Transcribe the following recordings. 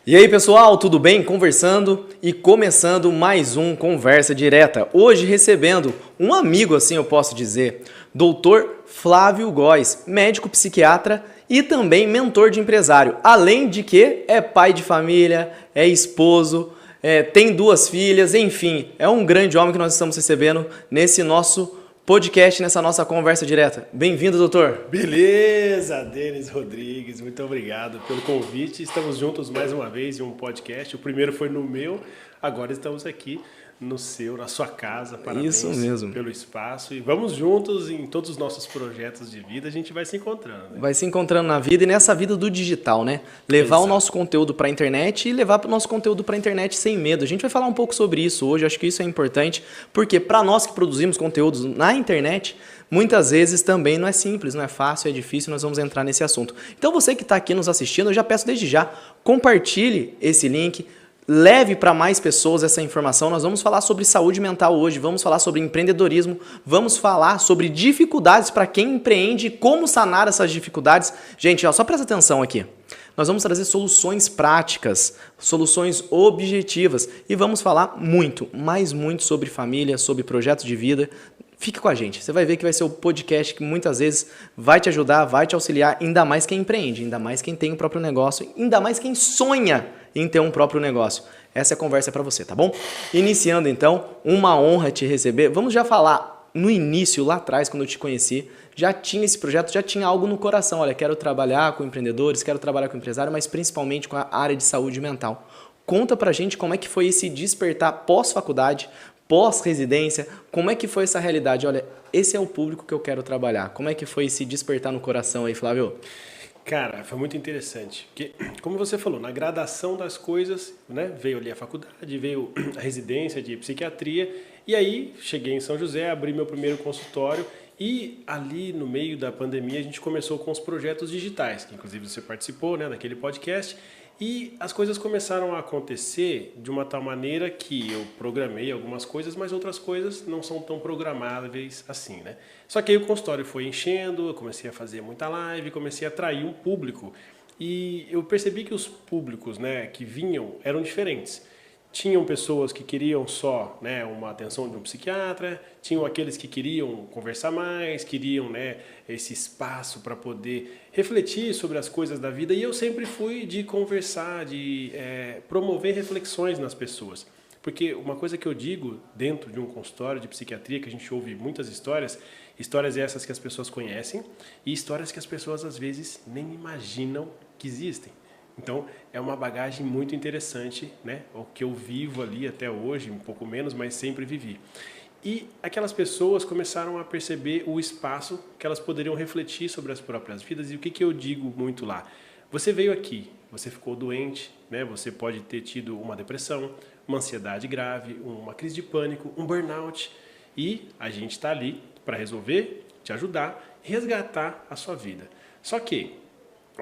E aí pessoal, tudo bem? Conversando e começando mais um Conversa Direta. Hoje recebendo um amigo, assim eu posso dizer, Dr. Flávio Góes, médico psiquiatra e também mentor de empresário. Além de que é pai de família, é esposo, tem 2 filhas, enfim, é um grande homem que nós estamos recebendo nesse nosso podcast, nessa nossa conversa direta. Bem-vindo, doutor. Beleza, Denis Rodrigues, muito obrigado pelo convite. Estamos juntos mais uma vez em um podcast. O primeiro foi no meu, agora estamos aqui no seu, na sua casa. Parabéns Isso mesmo. pelo espaço. E vamos juntos em todos os nossos projetos de vida, a gente vai se encontrando. Né? Vai se encontrando na vida e nessa vida do digital, né? Levar o nosso conteúdo para a internet e levar o nosso conteúdo para a internet sem medo. A gente vai falar um pouco sobre isso hoje, acho que isso é importante, porque para nós que produzimos conteúdos na internet, muitas vezes também não é simples, não é fácil, é difícil, nós vamos entrar nesse assunto. Então você que está aqui nos assistindo, eu já peço desde já, compartilhe esse link, leve para mais pessoas essa informação. Nós vamos falar sobre saúde mental hoje, vamos falar sobre empreendedorismo, vamos falar sobre dificuldades para quem empreende e como sanar essas dificuldades. Gente, ó, só presta atenção aqui. Nós vamos trazer soluções práticas, soluções objetivas e vamos falar muito, mas muito sobre família, sobre projetos de vida. Fique com a gente, você vai ver que vai ser o podcast que muitas vezes vai te ajudar, vai te auxiliar, ainda mais quem empreende, ainda mais quem tem o próprio negócio, ainda mais quem sonha em ter um próprio negócio. Essa é a conversa para você, tá bom? Iniciando então, uma honra te receber. Vamos já falar no início, lá atrás, quando eu te conheci, já tinha esse projeto, já tinha algo no coração. Olha, quero trabalhar com empreendedores, quero trabalhar com empresário, mas principalmente com a área de saúde mental. Conta pra gente como é que foi esse despertar pós-faculdade, pós-residência, como é que foi essa realidade? Olha, esse é o público que eu quero trabalhar. Como é que foi esse despertar no coração aí, Flávio? Cara, foi muito interessante, porque, como você falou, na gradação das coisas, né, veio ali a faculdade, veio a residência de psiquiatria, e aí cheguei em São José, abri meu primeiro consultório, e ali no meio da pandemia a gente começou com os projetos digitais, que inclusive você participou, né, daquele podcast, e as coisas começaram a acontecer de uma tal maneira que eu programei algumas coisas, mas outras coisas não são tão programáveis assim, né? Só que aí o consultório foi enchendo, eu comecei a fazer muita live, comecei a atrair um público e eu percebi que os públicos, né, que vinham eram diferentes. Tinham pessoas que queriam só, né, uma atenção de um psiquiatra, tinham aqueles que queriam conversar mais, queriam, né, esse espaço para poder refletir sobre as coisas da vida. E eu sempre fui de conversar, de promover reflexões nas pessoas. Porque uma coisa que eu digo dentro de um consultório de psiquiatria, que a gente ouve muitas histórias, histórias essas que as pessoas conhecem e histórias que as pessoas às vezes nem imaginam que existem. Então, é uma bagagem muito interessante, né? O que eu vivo ali até hoje, um pouco menos, mas sempre vivi. E aquelas pessoas começaram a perceber o espaço que elas poderiam refletir sobre as próprias vidas. E o que eu digo muito lá? Você veio aqui, você ficou doente, né? Você pode ter tido uma depressão, uma ansiedade grave, uma crise de pânico, um burnout. E a gente está ali para resolver, te ajudar, resgatar a sua vida. Só que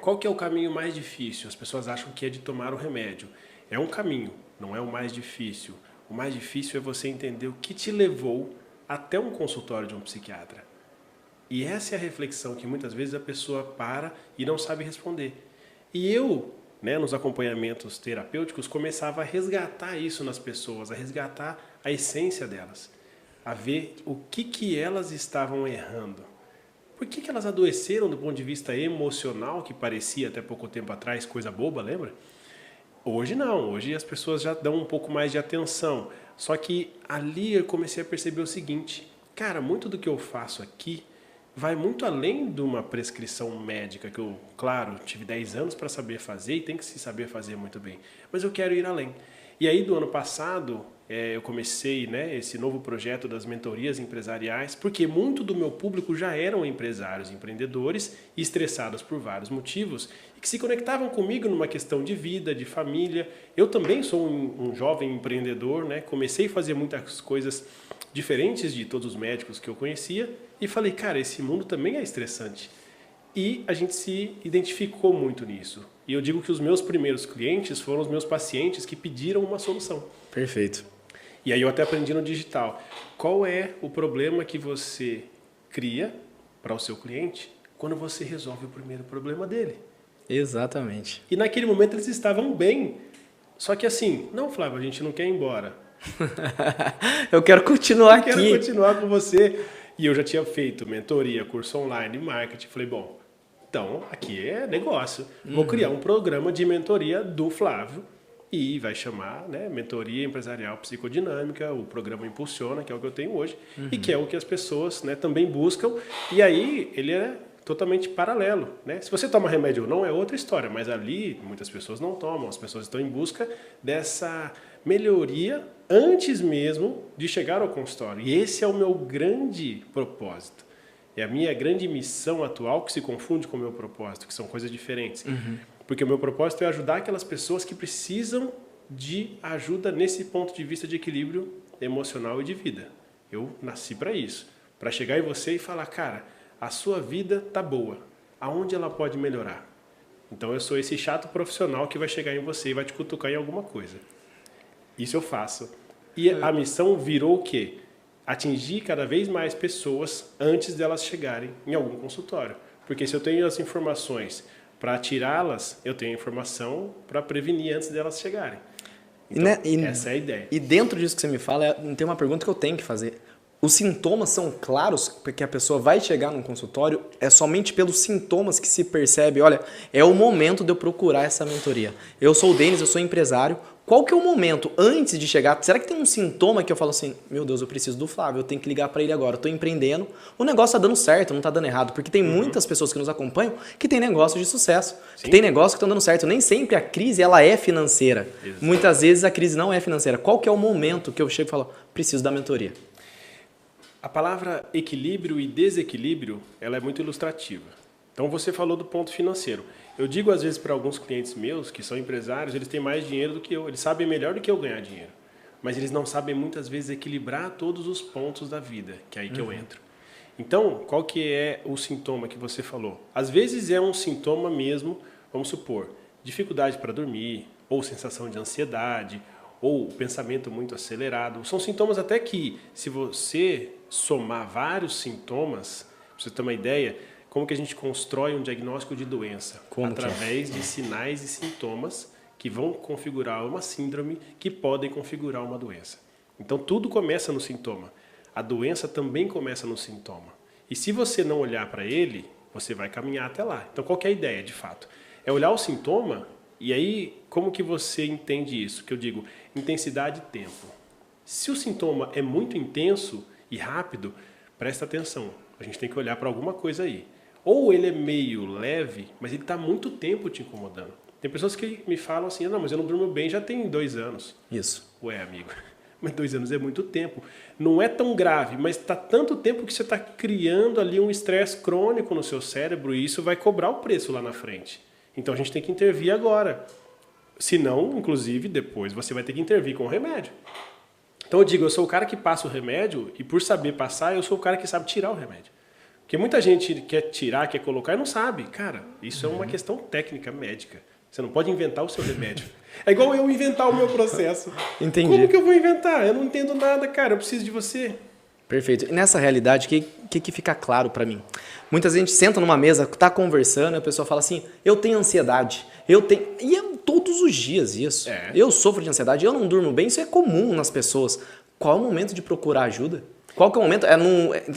qual que é o caminho mais difícil? As pessoas acham que é de tomar o remédio. É um caminho, não é o mais difícil. O mais difícil é você entender o que te levou até um consultório de um psiquiatra. E essa é a reflexão que muitas vezes a pessoa para e não sabe responder. E eu, né, nos acompanhamentos terapêuticos, começava a resgatar isso nas pessoas, a resgatar a essência delas, a ver o que elas estavam errando. Por que elas adoeceram do ponto de vista emocional, que parecia até pouco tempo atrás coisa boba, lembra? Hoje não, hoje as pessoas já dão um pouco mais de atenção. Só que ali eu comecei a perceber o seguinte, cara, muito do que eu faço aqui vai muito além de uma prescrição médica, que eu, claro, tive 10 anos para saber fazer e tem que se saber fazer muito bem. Mas eu quero ir além. E aí do ano passado eu comecei, né, esse novo projeto das mentorias empresariais, porque muito do meu público já eram empresários, empreendedores, estressados por vários motivos, e que se conectavam comigo numa questão de vida, de família. Eu também sou um jovem empreendedor, né, comecei a fazer muitas coisas diferentes de todos os médicos que eu conhecia, e falei, cara, esse mundo também é estressante. E a gente se identificou muito nisso. E eu digo que os meus primeiros clientes foram os meus pacientes que pediram uma solução. Perfeito. E aí eu até aprendi no digital. Qual é o problema que você cria para o seu cliente quando você resolve o primeiro problema dele? Exatamente. E naquele momento eles estavam bem. Só que assim, não, Flávio, a gente não quer ir embora. Eu quero continuar aqui. Eu quero continuar com você. E eu já tinha feito mentoria, curso online, marketing. Falei, bom, então aqui é negócio. Vou criar um programa de mentoria do Flávio e vai chamar, né, Mentoria Empresarial Psicodinâmica, o programa Impulsiona, que é o que eu tenho hoje, e que é o que as pessoas, né, também buscam. E aí ele é totalmente paralelo, né? Se você toma remédio ou não é outra história, mas ali muitas pessoas não tomam, as pessoas estão em busca dessa melhoria antes mesmo de chegar ao consultório. E esse é o meu grande propósito. É a minha grande missão atual que se confunde com o meu propósito, que são coisas diferentes. Porque o meu propósito é ajudar aquelas pessoas que precisam de ajuda nesse ponto de vista de equilíbrio emocional e de vida. Eu nasci para isso, para chegar em você e falar, cara, a sua vida tá boa. Aonde ela pode melhorar? Então eu sou esse chato profissional que vai chegar em você e vai te cutucar em alguma coisa. Isso eu faço. E a missão virou o quê? Atingir cada vez mais pessoas antes delas chegarem em algum consultório. Porque se eu tenho as informações para tirá-las, eu tenho informação para prevenir antes delas chegarem. Então, essa é a ideia. E dentro disso que você me fala, tem uma pergunta que eu tenho que fazer. Os sintomas são claros porque a pessoa vai chegar num consultório, é somente pelos sintomas que se percebe, olha, é o momento de eu procurar essa mentoria. Eu sou o Denis, eu sou empresário. Qual que é o momento antes de chegar? Será que tem um sintoma que eu falo assim, meu Deus, eu preciso do Flávio, eu tenho que ligar para ele agora, eu estou empreendendo, o negócio está dando certo, não está dando errado, porque tem muitas pessoas que nos acompanham que têm negócios de sucesso, que tem negócios que estão dando certo. Nem sempre a crise ela é financeira. Exato. Muitas vezes a crise não é financeira. Qual que é o momento que eu chego e falo, preciso da mentoria? A palavra equilíbrio e desequilíbrio, ela é muito ilustrativa. Então você falou do ponto financeiro. Eu digo às vezes para alguns clientes meus que são empresários, eles têm mais dinheiro do que eu, eles sabem melhor do que eu ganhar dinheiro. Mas eles não sabem muitas vezes equilibrar todos os pontos da vida, que é aí que eu entro. Então, qual que é o sintoma que você falou? Às vezes é um sintoma mesmo, vamos supor, dificuldade para dormir, ou sensação de ansiedade, ou pensamento muito acelerado. São sintomas até que, se você somar vários sintomas, para você ter uma ideia, como que a gente constrói um diagnóstico de doença? Através de sinais e sintomas que vão configurar uma síndrome, que podem configurar uma doença. Então, tudo começa no sintoma. A doença também começa no sintoma. E se você não olhar para ele, você vai caminhar até lá. Então, qual que é a ideia, de fato? É olhar o sintoma, e aí, como que você entende isso? Que eu digo, intensidade e tempo. Se o sintoma é muito intenso e rápido, presta atenção. A gente tem que olhar para alguma coisa aí. Ou ele é meio leve, mas ele está muito tempo te incomodando. Tem pessoas que me falam assim, não, mas eu não durmo bem já tem 2 anos. Isso. Ué, amigo, mas 2 anos é muito tempo. Não é tão grave, mas está tanto tempo que você está criando ali um estresse crônico no seu cérebro e isso vai cobrar o preço lá na frente. Então a gente tem que intervir agora. Senão, inclusive, depois você vai ter que intervir com o remédio. Então eu digo, eu sou o cara que passa o remédio e por saber passar, eu sou o cara que sabe tirar o remédio. Porque muita gente quer tirar, quer colocar e não sabe. Cara, isso é uma questão técnica, médica. Você não pode inventar o seu remédio. É igual eu inventar o meu processo. Entendi. Como que eu vou inventar? Eu não entendo nada, cara. Eu preciso de você. Perfeito. E nessa realidade, o que fica claro para mim? Muita gente senta numa mesa, tá conversando, e a pessoa fala assim, eu tenho ansiedade, eu tenho... E é todos os dias isso. Eu sofro de ansiedade, eu não durmo bem, isso é comum nas pessoas. Qual é o momento de procurar ajuda? Qual que é o momento?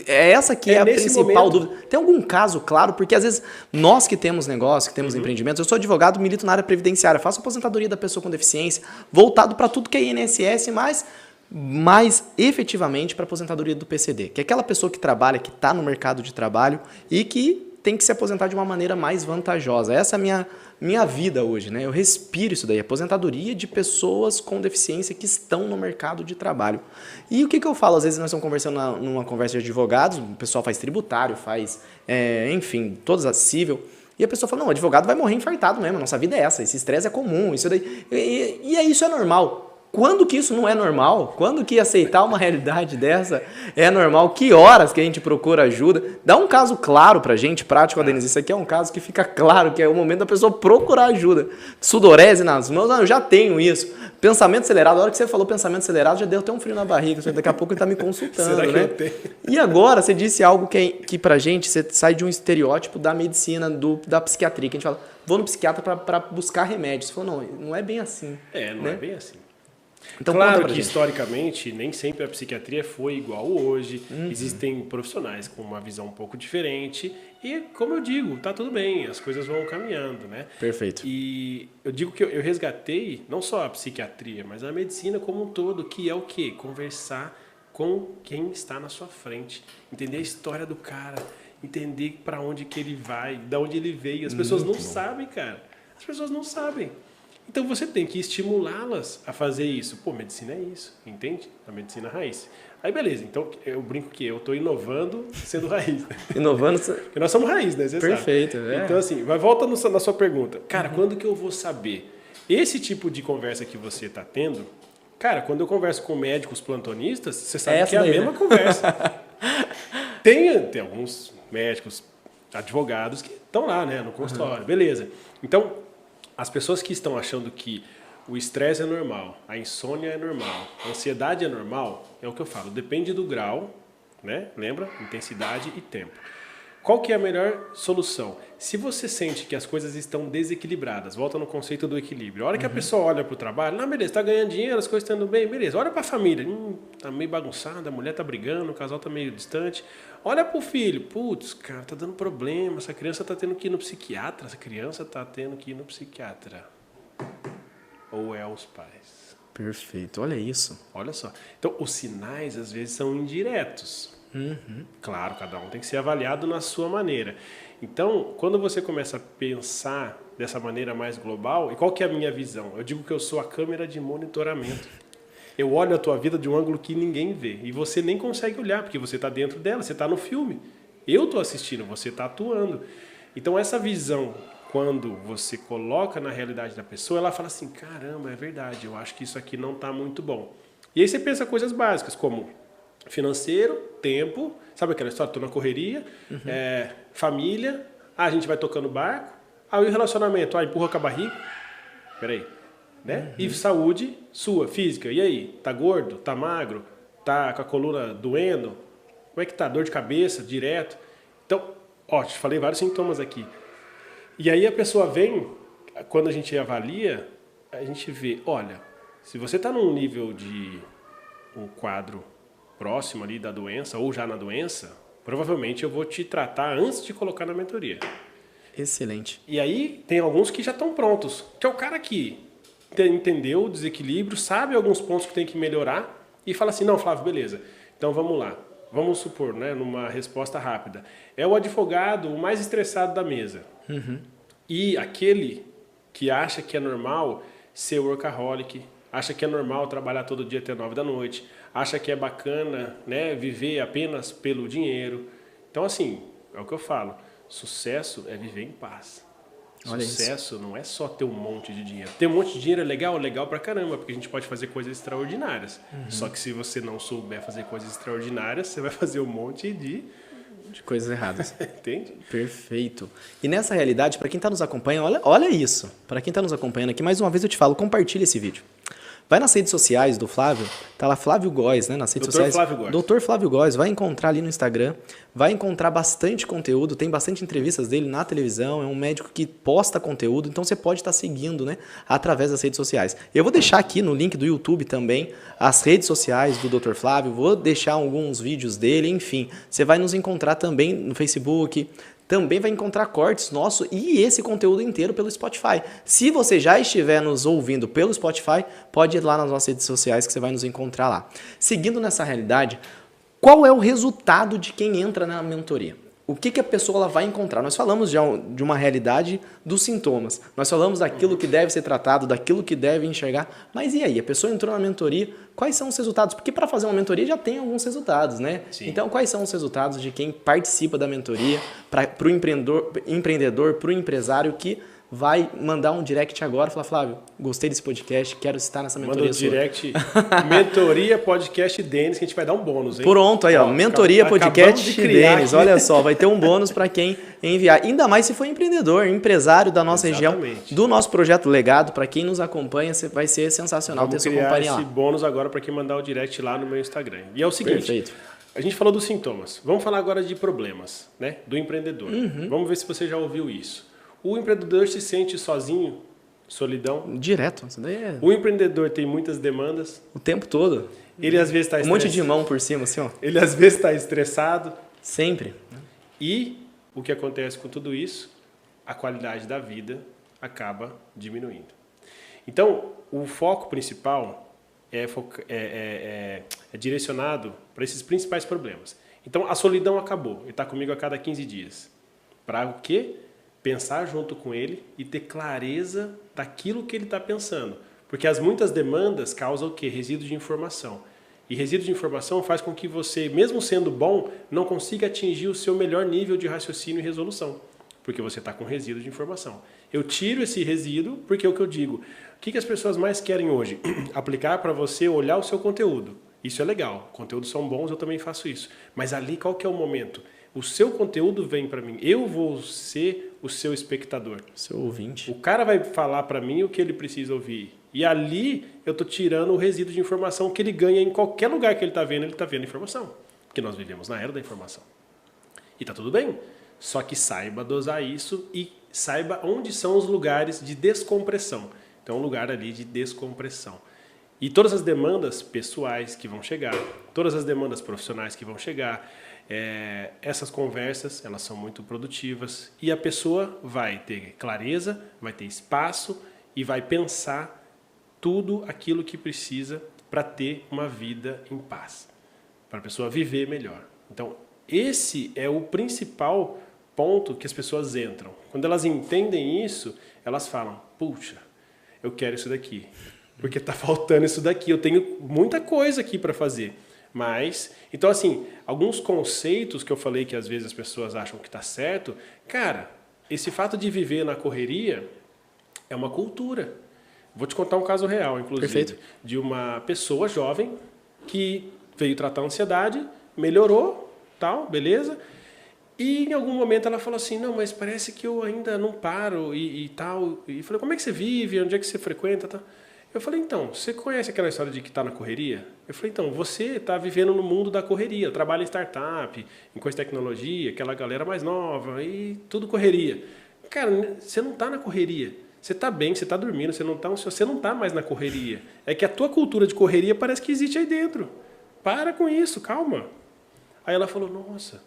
É essa que é a principal dúvida. Tem algum caso, claro, porque às vezes nós que temos negócio, que temos empreendimentos, eu sou advogado, milito na área previdenciária, faço aposentadoria da pessoa com deficiência, voltado para tudo que é INSS, mas mais efetivamente para a aposentadoria do PCD, que é aquela pessoa que trabalha, que está no mercado de trabalho e que tem que se aposentar de uma maneira mais vantajosa. Essa é a minha vida hoje, né? Eu respiro isso daí, aposentadoria de pessoas com deficiência que estão no mercado de trabalho. E o que eu falo? Às vezes nós estamos conversando numa conversa de advogados, o pessoal faz tributário, faz, enfim, todas as civil, e a pessoa fala, não, o advogado vai morrer infartado mesmo, nossa vida é essa, esse estresse é comum, isso daí. E isso é normal. Quando que isso não é normal? Quando que aceitar uma realidade dessa é normal? Que horas que a gente procura ajuda? Dá um caso claro pra gente, prático, Denise. Isso aqui é um caso que fica claro, que é o momento da pessoa procurar ajuda. Sudorese nas mãos, eu já tenho isso. Pensamento acelerado, a hora que você falou pensamento acelerado, já deu até um frio na barriga. Daqui a pouco ele tá me consultando, Será que né? eu tenho? E agora, você disse algo que pra gente, você sai de um estereótipo da medicina, da psiquiatria, que a gente fala, vou no psiquiatra pra buscar remédios. Você falou, não é bem assim. Não é bem assim. Então, claro que historicamente nem sempre a psiquiatria foi igual hoje. Existem profissionais com uma visão um pouco diferente e, como eu digo, tá tudo bem, as coisas vão caminhando, né? Perfeito. E eu digo que eu resgatei não só a psiquiatria, mas a medicina como um todo, que é o quê? Conversar com quem está na sua frente, entender a história do cara, entender para onde que ele vai, de onde ele veio. As pessoas não sabem, cara. As pessoas não sabem. Então você tem que estimulá-las a fazer isso. Pô, medicina é isso, entende? A medicina raiz. Aí beleza, então eu brinco que eu estou inovando sendo raiz. Inovando? Porque nós somos raiz, né? Você Perfeito. sabe. Então assim, volta na sua pergunta. Cara, quando que eu vou saber? Esse tipo de conversa que você está tendo, cara, quando eu converso com médicos plantonistas, você sabe que é a mesma conversa. Tem alguns médicos, advogados que estão lá, né, no consultório, beleza. Então, as pessoas que estão achando que o estresse é normal, a insônia é normal, a ansiedade é normal, é o que eu falo, depende do grau, né? Lembra? Intensidade e tempo. Qual que é a melhor solução? Se você sente que as coisas estão desequilibradas, volta no conceito do equilíbrio. A hora que a pessoa olha para o trabalho, não, beleza, está ganhando dinheiro, as coisas estão indo bem, beleza. Olha para a família, tá meio bagunçada, a mulher tá brigando, o casal tá meio distante. Olha para o filho, putz, cara, tá dando problema, essa criança tá tendo que ir no psiquiatra, essa criança tá tendo que ir no psiquiatra. Ou é os pais. Perfeito, olha isso. Olha só. Então, os sinais, às vezes, são indiretos. Claro, cada um tem que ser avaliado na sua maneira. Então, quando você começa a pensar dessa maneira mais global, e qual que é a minha visão? Eu digo que eu sou a câmera de monitoramento. Eu olho a tua vida de um ângulo que ninguém vê. E você nem consegue olhar, porque você está dentro dela, você está no filme. Eu estou assistindo, você está atuando. Então, essa visão, quando você coloca na realidade da pessoa, ela fala assim, caramba, é verdade, eu acho que isso aqui não está muito bom. E aí você pensa coisas básicas, como financeiro, tempo, sabe aquela história, estou na correria, família, a gente vai tocando barco, aí o relacionamento, empurra com a barriga, peraí, né? E saúde sua, física, e aí, tá gordo, tá magro, tá com a coluna doendo, como é que tá, dor de cabeça, direto, então, te falei vários sintomas aqui, e aí a pessoa vem, quando a gente avalia, a gente vê, olha, se você tá num nível de um quadro próximo ali da doença ou já na doença, provavelmente eu vou te tratar antes de colocar na mentoria. Excelente. E aí tem alguns que já estão prontos, que é o cara que entendeu o desequilíbrio, sabe alguns pontos que tem que melhorar e fala assim, não, Flávio, beleza, então vamos lá. Vamos supor, né, numa resposta rápida. É o advogado o mais estressado da mesa. E aquele que acha que é normal ser workaholic, acha que é normal trabalhar todo dia até 9 da noite, acha que é bacana, né, viver apenas pelo dinheiro. Então, assim, é o que eu falo, sucesso é viver em paz. Olha Sucesso isso. Não é só ter um monte de dinheiro. Ter um monte de dinheiro é legal pra caramba, porque a gente pode fazer coisas extraordinárias. Só que se você não souber fazer coisas extraordinárias, você vai fazer um monte de coisas erradas. Entende? Perfeito. E nessa realidade, para quem está nos acompanhando, olha isso. Para quem está nos acompanhando aqui, mais uma vez eu te falo, compartilha esse vídeo. Vai nas redes sociais do Flávio, tá lá Flávio Góes, né? Nas redes sociais. Flávio Góes. Dr. Flávio Góes, vai encontrar ali no Instagram, vai encontrar bastante conteúdo, tem bastante entrevistas dele na televisão, é um médico que posta conteúdo, então você pode estar seguindo, né, através das redes sociais. Eu vou deixar aqui no link do YouTube também as redes sociais do Dr. Flávio, vou deixar alguns vídeos dele, enfim, você vai nos encontrar também no Facebook. Também vai encontrar cortes nossos e esse conteúdo inteiro pelo Spotify. Se você já estiver nos ouvindo pelo Spotify, pode ir lá nas nossas redes sociais que você vai nos encontrar lá. Seguindo nessa realidade, qual é o resultado de quem entra na mentoria? O que a pessoa ela vai encontrar? Nós falamos já de uma realidade dos sintomas. Nós falamos daquilo que deve ser tratado, daquilo que deve enxergar. Mas e aí? A pessoa entrou na mentoria, quais são os resultados? Porque para fazer uma mentoria já tem alguns resultados, né? Sim. Então, quais são os resultados de quem participa da mentoria para o empreendedor, para o empresário que vai mandar um direct agora e falar, Flávio, gostei desse podcast, quero estar nessa mentoria. Manda um direct, mentoria podcast Denis, que a gente vai dar um bônus, hein? Pronto, aí ó, mentoria podcast Denis, olha só, vai ter um bônus para quem enviar. Ainda mais se for empreendedor, empresário da nossa região, do nosso projeto Legado, para quem nos acompanha, vai ser sensacional ter sua companhia lá. Esse bônus agora para quem mandar o direct lá no meu Instagram. E é o seguinte, perfeito. A gente falou dos sintomas, vamos falar agora de problemas, né, do empreendedor. Vamos ver se você já ouviu isso. O empreendedor se sente sozinho, solidão. Direto. Isso daí é... O empreendedor tem muitas demandas. O tempo todo. Ele às vezes está estressado. Um monte de mão por cima, assim, ó. Ele às vezes está estressado. Sempre. E o que acontece com tudo isso? A qualidade da vida acaba diminuindo. Então, o foco principal é direcionado para esses principais problemas. Então, a solidão acabou. Ele está comigo a cada 15 dias. Para o quê? Pensar junto com ele e ter clareza daquilo que ele está pensando. Porque as muitas demandas causam o quê? Resíduo de informação. E resíduo de informação faz com que você, mesmo sendo bom, não consiga atingir o seu melhor nível de raciocínio e resolução. Porque você está com resíduo de informação. Eu tiro esse resíduo porque é o que eu digo. O que as pessoas mais querem hoje? Aplicar para você olhar o seu conteúdo. Isso é legal. Conteúdos são bons, eu também faço isso. Mas ali qual que é o momento? O seu conteúdo vem para mim. Eu vou ser o seu espectador. Seu ouvinte. O cara vai falar para mim o que ele precisa ouvir. E ali eu estou tirando o resíduo de informação que ele ganha em qualquer lugar que ele está vendo informação. Porque nós vivemos na era da informação. E está tudo bem. Só que saiba dosar isso e saiba onde são os lugares de descompressão. Então, um lugar ali de descompressão. E todas as demandas pessoais que vão chegar, todas as demandas profissionais que vão chegar, essas conversas, elas são muito produtivas e a pessoa vai ter clareza, vai ter espaço e vai pensar tudo aquilo que precisa para ter uma vida em paz, para a pessoa viver melhor. Então, esse é o principal ponto que as pessoas entram. Quando elas entendem isso, elas falam, puxa, eu quero isso daqui, porque está faltando isso daqui, eu tenho muita coisa aqui para fazer. Mas, então assim, alguns conceitos que eu falei que às vezes as pessoas acham que está certo, cara, esse fato de viver na correria é uma cultura. Vou te contar um caso real, inclusive, perfeito, de uma pessoa jovem que veio tratar a ansiedade, melhorou, tal, beleza, e em algum momento ela falou assim, não, mas parece que eu ainda não paro e tal. E falei, como é que você vive, onde é que você frequenta, tal? Eu falei, então, você conhece aquela história de que está na correria? Eu falei, então, você está vivendo no mundo da correria, trabalha em startup, em coisa de tecnologia, aquela galera mais nova, e tudo correria. Cara, você não está na correria. Você está bem, você está dormindo, você não está mais na correria. É que a tua cultura de correria parece que existe aí dentro. Para com isso, calma. Aí ela falou, nossa,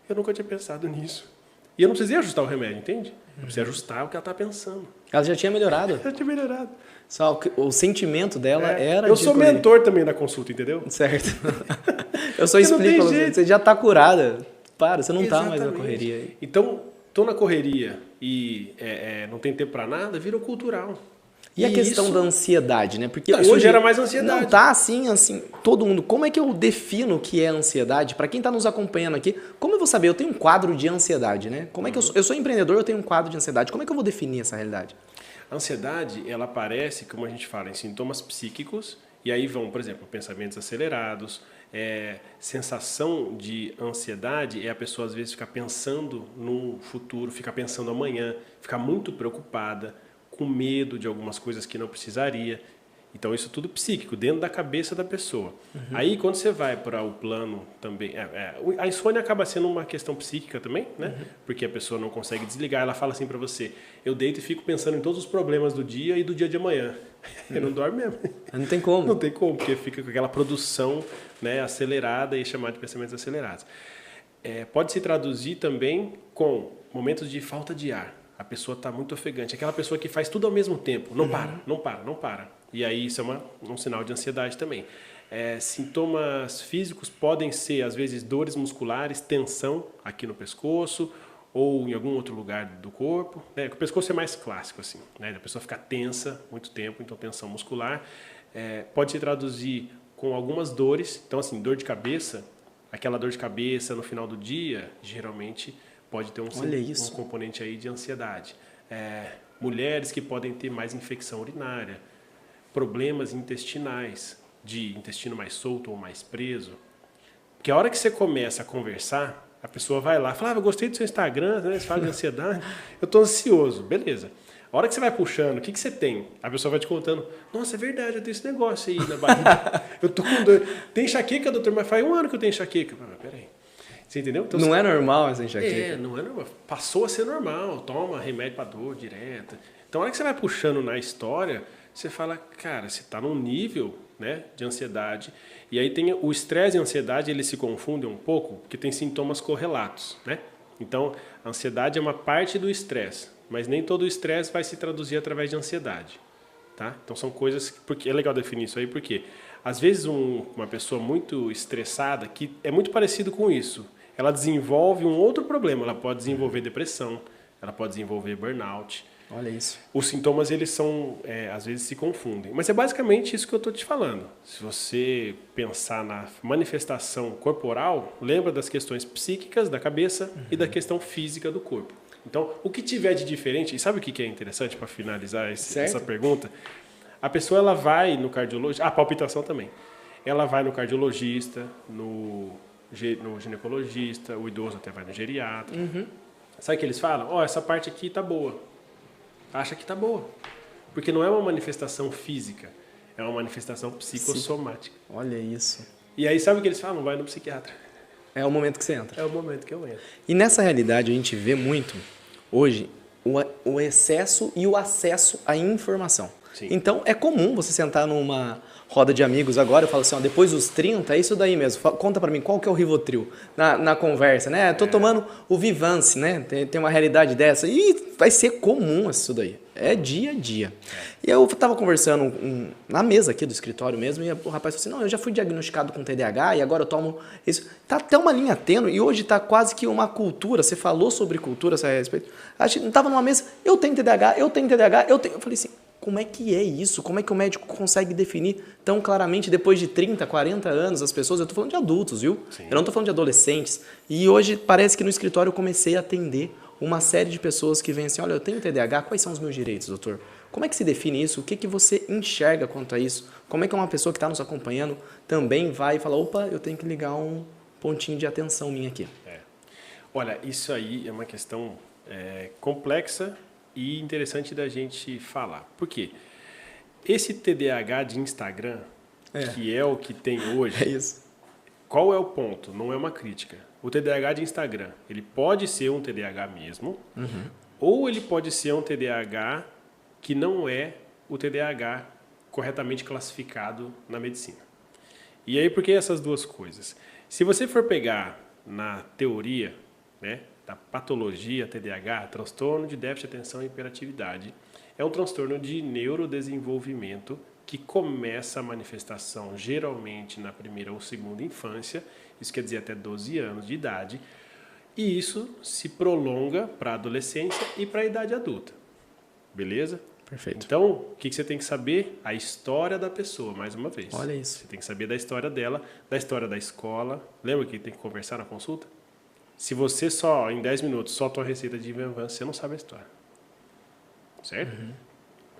eu nunca tinha pensado nisso. E eu não precisei ajustar o remédio, entende? Eu precisei ajustar o que ela está pensando. Ela já tinha melhorado. Já tinha melhorado. Só o sentimento dela era... Eu sou mentor também da consulta, entendeu? Certo. Eu só explico, você já está curada. Para, você não está mais na correria. Então, estou na correria e não tem tempo para nada, virou cultural. E a questão da ansiedade, né? Porque hoje gera mais ansiedade. Não tá assim, todo mundo. Como é que eu defino o que é ansiedade? Para quem está nos acompanhando aqui, como eu vou saber? Eu tenho um quadro de ansiedade, né? Como é que eu sou empreendedor, eu tenho um quadro de ansiedade. Como é que eu vou definir essa realidade? A ansiedade, ela aparece, como a gente fala, em sintomas psíquicos, e aí vão, por exemplo, pensamentos acelerados, sensação de ansiedade é a pessoa às vezes ficar pensando no futuro, ficar pensando amanhã, ficar muito preocupada, com medo de algumas coisas que não precisaria. Então, isso tudo psíquico, dentro da cabeça da pessoa. Aí, quando você vai para o plano também... a insônia acaba sendo uma questão psíquica também, né? Porque a pessoa não consegue desligar. Ela fala assim para você, eu deito e fico pensando em todos os problemas do dia e do dia de amanhã. Eu não dorme mesmo. Não tem como. Não tem como, porque fica com aquela produção, né, acelerada e chamada de pensamentos acelerados. Pode se traduzir também com momentos de falta de ar. A pessoa está muito ofegante. Aquela pessoa que faz tudo ao mesmo tempo. Não para, não para, não para. E aí isso é um sinal de ansiedade também. Sintomas físicos podem ser, às vezes, dores musculares, tensão aqui no pescoço ou em algum outro lugar do corpo. Né? O pescoço é mais clássico, assim, né? A pessoa fica tensa muito tempo, então tensão muscular. Pode se traduzir com algumas dores. Então, assim, dor de cabeça, aquela dor de cabeça no final do dia, geralmente... pode ter um componente aí de ansiedade. mulheres que podem ter mais infecção urinária, problemas intestinais, de intestino mais solto ou mais preso. Porque a hora que você começa a conversar, a pessoa vai lá e fala, eu gostei do seu Instagram, né? Você fala de ansiedade, eu estou ansioso, beleza. A hora que você vai puxando, o que você tem? A pessoa vai te contando, nossa, é verdade, eu tenho esse negócio aí na barriga. Eu tô com dor. Tem enxaqueca, doutor? Mas faz 1 ano que eu tenho enxaqueca. Mas, peraí. Você entendeu? Então, não é normal essa enxaqueca? Não é normal. Passou a ser normal. Toma remédio para dor direta. Então, a hora que você vai puxando na história, você fala, cara, você está num nível, né, de ansiedade. E aí tem o estresse e a ansiedade, eles se confundem um pouco, porque tem sintomas correlatos, né? Então, a ansiedade é uma parte do estresse, mas nem todo o estresse vai se traduzir através de ansiedade, tá? Então, são coisas... Porque é legal definir isso aí, porque às vezes uma pessoa muito estressada, que é muito parecido com isso, ela desenvolve um outro problema. Ela pode desenvolver depressão, ela pode desenvolver burnout. Olha isso. Os sintomas, eles são, às vezes, se confundem. Mas é basicamente isso que eu estou te falando. Se você pensar na manifestação corporal, lembra das questões psíquicas da cabeça e da questão física do corpo. Então, o que tiver de diferente... E sabe o que é interessante para finalizar essa pergunta? A pessoa, ela vai no cardiologista... A palpitação também. Ela vai no cardiologista, no ginecologista, o idoso até vai no geriatra. Sabe o que eles falam? Essa parte aqui tá boa. Acha que tá boa. Porque não é uma manifestação física, é uma manifestação psicossomática. Olha isso. E aí sabe o que eles falam? Vai no psiquiatra. É o momento que você entra. É o momento que eu entro. E nessa realidade a gente vê muito, hoje, o excesso e o acesso à informação. Sim. Então é comum você sentar numa roda de amigos agora e falar assim, depois dos 30, é isso daí mesmo. Conta pra mim, qual que é o Rivotril? Na conversa, né? Tô tomando o Vivance, né? Tem uma realidade dessa. E vai ser comum isso daí. É dia a dia. E eu tava conversando na mesa aqui do escritório mesmo, e o rapaz falou assim, não, eu já fui diagnosticado com TDAH e agora eu tomo isso. Tá até uma linha tênue e hoje tá quase que uma cultura. Você falou sobre cultura a respeito. A gente tava numa mesa, eu tenho TDAH, eu tenho TDAH, eu tenho... Eu falei assim, como é que é isso? Como é que o médico consegue definir tão claramente depois de 30, 40 anos as pessoas? Eu estou falando de adultos, viu? Sim. Eu não estou falando de adolescentes. E hoje parece que no escritório eu comecei a atender uma série de pessoas que vêm assim, olha, eu tenho TDAH, quais são os meus direitos, doutor? Como é que se define isso? O que você enxerga quanto a isso? Como é que uma pessoa que está nos acompanhando também vai falar, opa, eu tenho que ligar um pontinho de atenção minha aqui? Olha, isso aí é uma questão complexa e interessante da gente falar. Por quê? Esse TDAH de Instagram, que é o que tem hoje, é isso. Qual é o ponto? Não é uma crítica. O TDAH de Instagram, ele pode ser um TDAH mesmo, ou ele pode ser um TDAH que não é o TDAH corretamente classificado na medicina. E aí, por que essas duas coisas? Se você for pegar na teoria, né, da patologia TDAH, transtorno de déficit de atenção e hiperatividade, é um transtorno de neurodesenvolvimento que começa a manifestação geralmente na primeira ou segunda infância, isso quer dizer até 12 anos de idade, e isso se prolonga para a adolescência e para a idade adulta. Beleza? Perfeito. Então, o que você tem que saber? A história da pessoa, mais uma vez. Olha isso. Você tem que saber da história dela, da história da escola. Lembra que tem que conversar na consulta? Se você só, em 10 minutos, só tua receita de Venvan, você não sabe a história. Certo?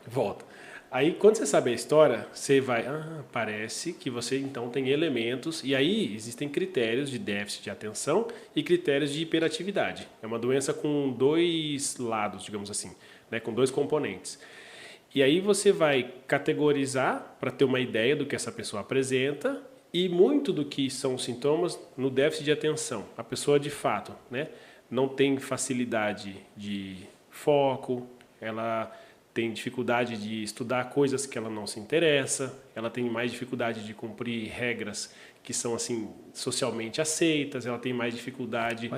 Volta. Aí, quando você sabe a história, você vai... parece que você, então, tem elementos... E aí, existem critérios de déficit de atenção e critérios de hiperatividade. É uma doença com 2 lados, digamos assim, né? Com 2 componentes. E aí, você vai categorizar para ter uma ideia do que essa pessoa apresenta... E muito do que são os sintomas no déficit de atenção. A pessoa, de fato, né, não tem facilidade de foco, ela tem dificuldade de estudar coisas que ela não se interessa, ela tem mais dificuldade de cumprir regras que são assim socialmente aceitas, ela tem mais dificuldade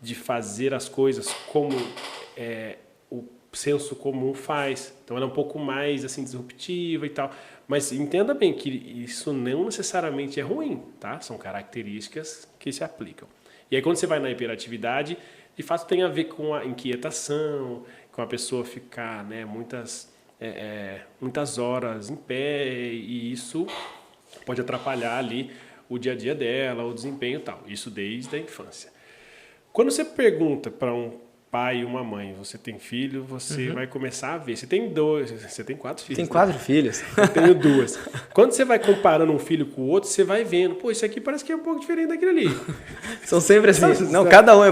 de fazer as coisas como o senso comum faz. Então, ela é um pouco mais assim disruptiva e tal. Mas entenda bem que isso não necessariamente é ruim, tá? São características que se aplicam. E aí, quando você vai na hiperatividade, de fato tem a ver com a inquietação, com a pessoa ficar, né, muitas horas em pé, e isso pode atrapalhar ali o dia a dia dela, o desempenho e tal. Isso desde a infância. Quando você pergunta para pai e uma mãe, você tem filho, você vai começar a ver. Você tem 4 filhos. Tem 4 filhos. Eu tenho 2. Quando você vai comparando um filho com o outro, você vai vendo, pô, isso aqui parece que é um pouco diferente daquele ali. São sempre assim. Não,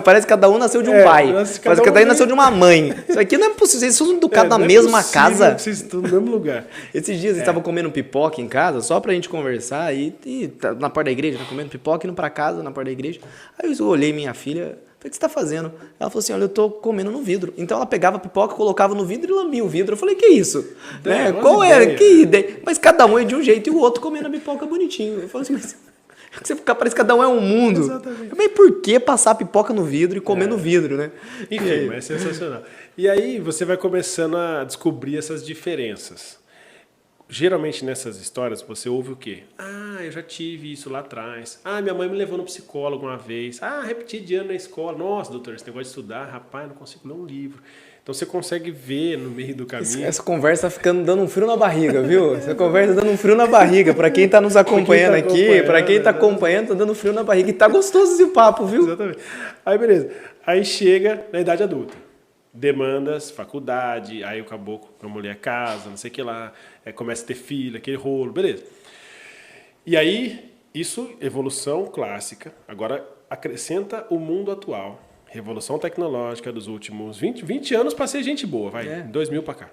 parece que cada um nasceu de um pai. Parece que cada um nasceu de uma mãe. Isso aqui não é possível. Vocês são educados na mesma casa. Vocês estão no mesmo lugar. Esses dias eles estavam comendo pipoca em casa, só pra gente conversar, e na porta da igreja, comendo pipoca, indo pra casa, na porta da igreja. Aí eu olhei minha filha. Falei, o que você tá fazendo? Ela falou assim, olha, eu tô comendo no vidro. Então ela pegava a pipoca, colocava no vidro e lambia o vidro. Eu falei, que isso? Né? Qual era? Que ideia? Mas cada um é de um jeito e o outro comendo a pipoca bonitinho. Eu falei assim, mas você parece que cada um é um mundo. Exatamente. Mas por que passar a pipoca no vidro e comer no vidro, né? Enfim, é sensacional. E aí você vai começando a descobrir essas diferenças. Geralmente nessas histórias você ouve o quê? Ah, eu já tive isso lá atrás. Ah, minha mãe me levou no psicólogo uma vez. Ah, repeti de ano na escola. Nossa, doutor, esse negócio de estudar, rapaz, não consigo ler um livro. Então você consegue ver no meio do caminho. Essa conversa tá ficando dando um frio na barriga, viu? Essa conversa tá dando um frio na barriga. Para quem tá nos acompanhando aqui, para quem tá acompanhando, tá dando frio na barriga. E tá gostoso esse papo, viu? Exatamente. Aí beleza. Aí chega na idade adulta. Demandas, faculdade, aí o caboclo com a mulher casa, não sei o que lá, começa a ter filho, aquele rolo, beleza. E aí, isso, evolução clássica, agora acrescenta o mundo atual, revolução tecnológica dos últimos 20 anos para ser gente boa, vai, 2000 para cá.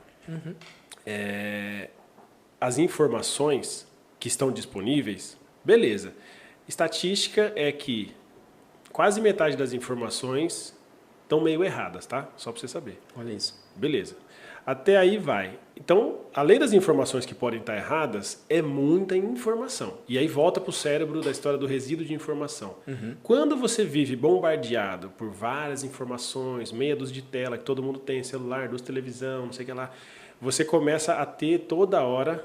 As informações que estão disponíveis, beleza. Estatística é que quase metade das informações estão meio erradas, tá? Só para você saber. Olha isso. Beleza. Até aí vai. Então, além das informações que podem estar erradas, é muita informação. E aí volta para o cérebro da história do resíduo de informação. Quando você vive bombardeado por várias informações, meia dúzia de tela que todo mundo tem, celular, duas televisão, não sei o que lá, você começa a ter toda hora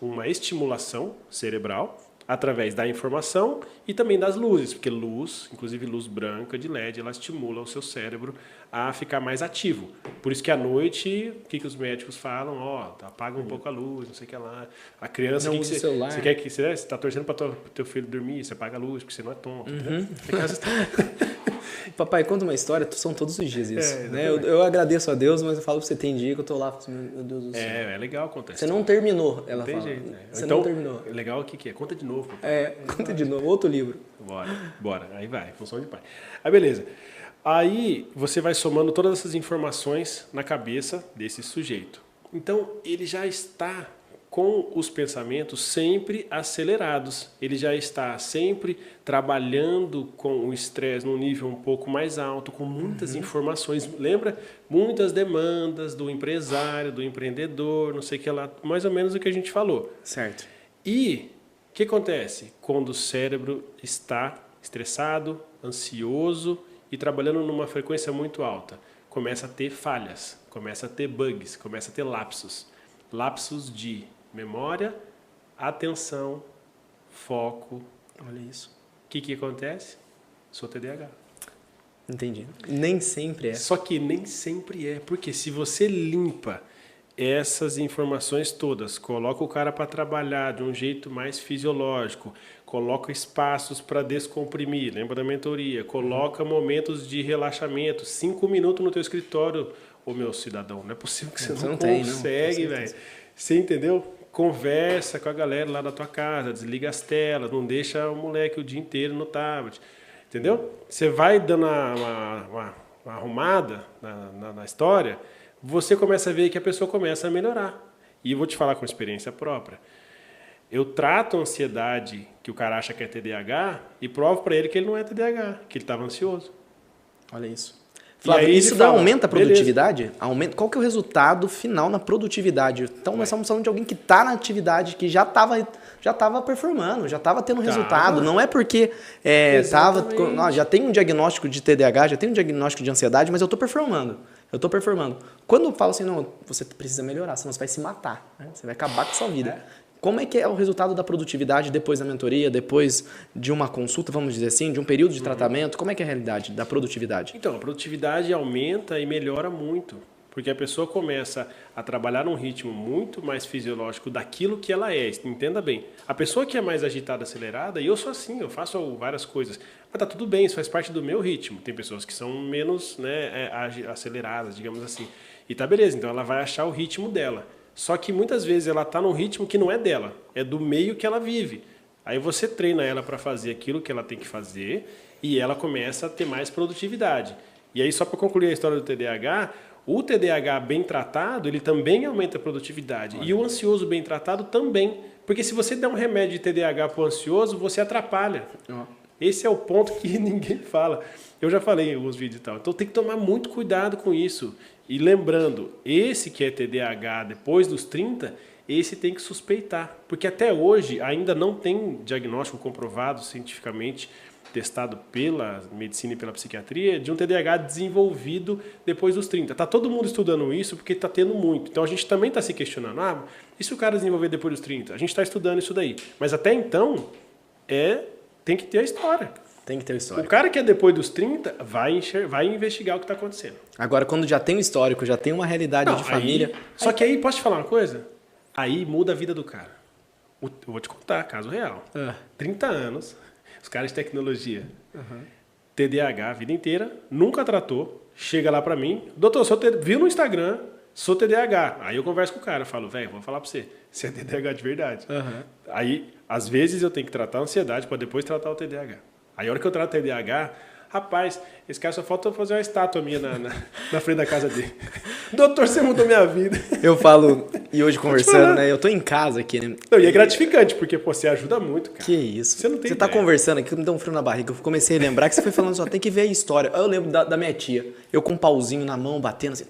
uma estimulação cerebral através da informação e também das luzes, porque luz, inclusive luz branca de LED, ela estimula o seu cérebro a ficar mais ativo. Por isso que à noite, o que os médicos falam? Apaga um pouco a luz, não sei o que lá. A criança, não usa o celular. Você quer que você está torcendo para o teu filho dormir, você apaga a luz, porque você não é tonto. Papai, conta uma história, são todos os dias isso. Né? Eu agradeço a Deus, mas eu falo pra você, tem dia que eu tô lá, meu Deus do céu. É legal contar. Você não terminou, ela fala. Jeito, Você então, não terminou. Legal o que é? Conta de novo. Papai. Conta de novo, outro livro. Bora. Aí vai, função de pai. Aí beleza. Aí você vai somando todas essas informações na cabeça desse sujeito. Então ele já está com os pensamentos sempre acelerados. Ele já está sempre trabalhando com o estresse num nível um pouco mais alto, com muitas informações. Lembra? Muitas demandas do empresário, do empreendedor, não sei o que lá, mais ou menos o que a gente falou. Certo. E o que acontece? Quando o cérebro está estressado, ansioso e trabalhando numa frequência muito alta, começa a ter falhas, começa a ter bugs, começa a ter lapsos. Lapsos de memória, atenção, foco. Olha isso. O que acontece? Sou TDAH. Entendi. Nem sempre é. Só que nem sempre é. Porque se você limpa essas informações todas, coloca o cara para trabalhar de um jeito mais fisiológico, coloca espaços para descomprimir, lembra da mentoria, coloca momentos de relaxamento, 5 minutos no teu escritório. Ô meu cidadão, não é possível que você não consegue, velho. Você entendeu? Conversa com a galera lá da tua casa, desliga as telas, não deixa o moleque o dia inteiro no tablet. Entendeu? Você vai dando uma arrumada na história, você começa a ver que a pessoa começa a melhorar. E eu vou te falar com experiência própria. Eu trato a ansiedade que o cara acha que é TDAH e provo para ele que ele não é TDAH, que ele estava ansioso. Olha isso. Flávio, isso aumenta a produtividade? Qual que é o resultado final na produtividade? Então, nós estamos falando de alguém que está na atividade, que já estava performando, já estava tendo resultado. Não é porque já tem um diagnóstico de TDAH, já tem um diagnóstico de ansiedade, mas eu estou performando. Quando eu falo assim, não, você precisa melhorar, senão você vai se matar. Né? Você vai acabar com a sua vida. Como é que é o resultado da produtividade depois da mentoria, depois de uma consulta, vamos dizer assim, de um período de tratamento? Como é que é a realidade da produtividade? Então, a produtividade aumenta e melhora muito. Porque a pessoa começa a trabalhar num ritmo muito mais fisiológico daquilo que ela é. Entenda bem. A pessoa que é mais agitada, acelerada, e eu sou assim, eu faço várias coisas. Mas tá tudo bem, isso faz parte do meu ritmo. Tem pessoas que são menos, né, aceleradas, digamos assim. E tá beleza, então ela vai achar o ritmo dela. Só que muitas vezes ela tá num ritmo que não é dela, é do meio que ela vive. Aí você treina ela para fazer aquilo que ela tem que fazer e ela começa a ter mais produtividade. E aí, só para concluir a história do TDAH, o TDAH bem tratado, ele também aumenta a produtividade. E o ansioso bem tratado também. Porque se você der um remédio de TDAH para o ansioso, você atrapalha. Esse é o ponto que ninguém fala. Eu já falei em alguns vídeos e tal. Então tem que tomar muito cuidado com isso. E lembrando, esse que é TDAH depois dos 30, esse tem que suspeitar. Porque até hoje ainda não tem diagnóstico comprovado cientificamente, testado pela medicina e pela psiquiatria, de um TDAH desenvolvido depois dos 30. Está todo mundo estudando isso porque está tendo muito. Então a gente também está se questionando, e se o cara desenvolver depois dos 30? A gente está estudando isso daí. Mas até então, tem que ter a história. Tem que ter o histórico. O cara que é depois dos 30 vai investigar o que está acontecendo. Agora, quando já tem um histórico, já tem uma realidade de família... Só que aí, posso te falar uma coisa? Aí muda a vida do cara. Eu vou te contar, caso real. 30 anos... Os caras de tecnologia, TDAH a vida inteira, nunca tratou, chega lá pra mim, doutor, viu no Instagram, sou TDAH. Aí eu converso com o cara, falo, velho, vou falar pra você é TDAH de verdade. Aí, às vezes eu tenho que tratar a ansiedade pra depois tratar o TDAH. Aí a hora que eu trato o TDAH, rapaz, esse cara só falta fazer uma estátua minha na frente da casa dele. Doutor, você mudou minha vida. Eu falo, e hoje conversando, né? Eu tô em casa aqui, né? Não, e é gratificante, porque você ajuda muito, cara. Que isso. Você não tem Você tá ideia. Conversando aqui, me deu um frio na barriga. Eu comecei a lembrar que você foi falando só, tem que ver a história. Eu lembro da minha tia. Eu com um pauzinho na mão, batendo assim,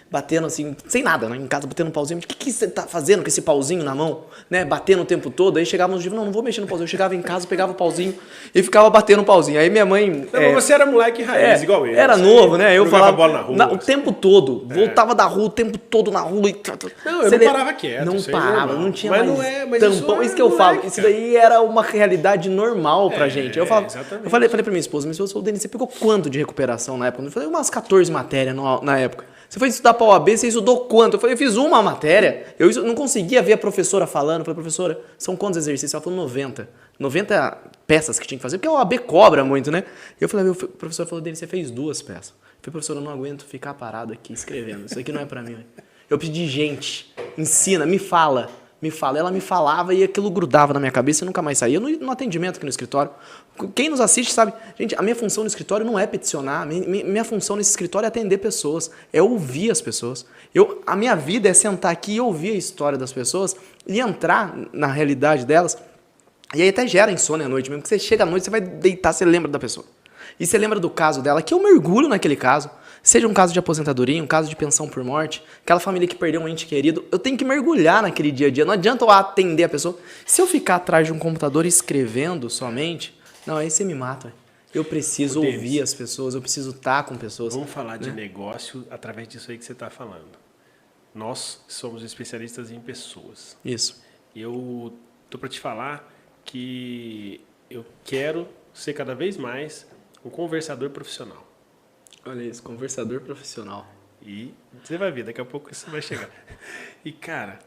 batendo assim, sem nada, né? Em casa, batendo um pauzinho. O que você tá fazendo com esse pauzinho na mão? Né? Batendo o tempo todo. Aí chegava nos dias, não vou mexer no pauzinho. Eu chegava em casa, pegava o pauzinho e ficava batendo o pauzinho. Aí minha mãe... Não, mas você era moleque raiz, igual eu. Era novo, né? Eu falava bola na rua, o tempo todo. Voltava da rua o tempo todo na rua. Não, eu não parava quieto. Não parava, não tinha mas mais não é, mas tampão. Isso que eu falo. Isso daí era uma realidade normal pra gente. Eu falei pra minha esposa, Denis, você pegou quanto de recuperação na época? Eu falei, umas 14 matérias na época. Você foi estudar pra OAB, você estudou quanto? Eu falei, eu fiz uma matéria. Eu não conseguia ver a professora falando. Eu falei, professora, são quantos exercícios? Ela falou 90. 90 peças que tinha que fazer, porque a OAB cobra muito, né? Eu falei, o professor falou, Denis, você fez 2 peças. Eu falei, professor, eu não aguento ficar parado aqui escrevendo. Isso aqui não é pra mim. Eu pedi, gente, ensina, me fala. Ela me falava e aquilo grudava na minha cabeça e nunca mais saía. No atendimento aqui no escritório. Quem nos assiste sabe, gente, a minha função no escritório não é peticionar. Minha função nesse escritório é atender pessoas, é ouvir as pessoas. A minha vida é sentar aqui e ouvir a história das pessoas e entrar na realidade delas. E aí até gera insônia à noite mesmo, porque você chega à noite, você vai deitar, você lembra da pessoa. E você lembra do caso dela, que eu mergulho naquele caso. Seja um caso de aposentadoria, um caso de pensão por morte, aquela família que perdeu um ente querido, eu tenho que mergulhar naquele dia a dia. Não adianta eu atender a pessoa. Se eu ficar atrás de um computador escrevendo somente, não, aí você me mata. Eu preciso ouvir as pessoas, eu preciso estar com pessoas. Vamos falar de negócio através disso aí que você está falando. Nós somos especialistas em pessoas. Isso. Eu tô para te falar que eu quero ser cada vez mais um conversador profissional. Olha isso, conversador profissional. E você vai ver, daqui a pouco isso vai chegar. E, cara,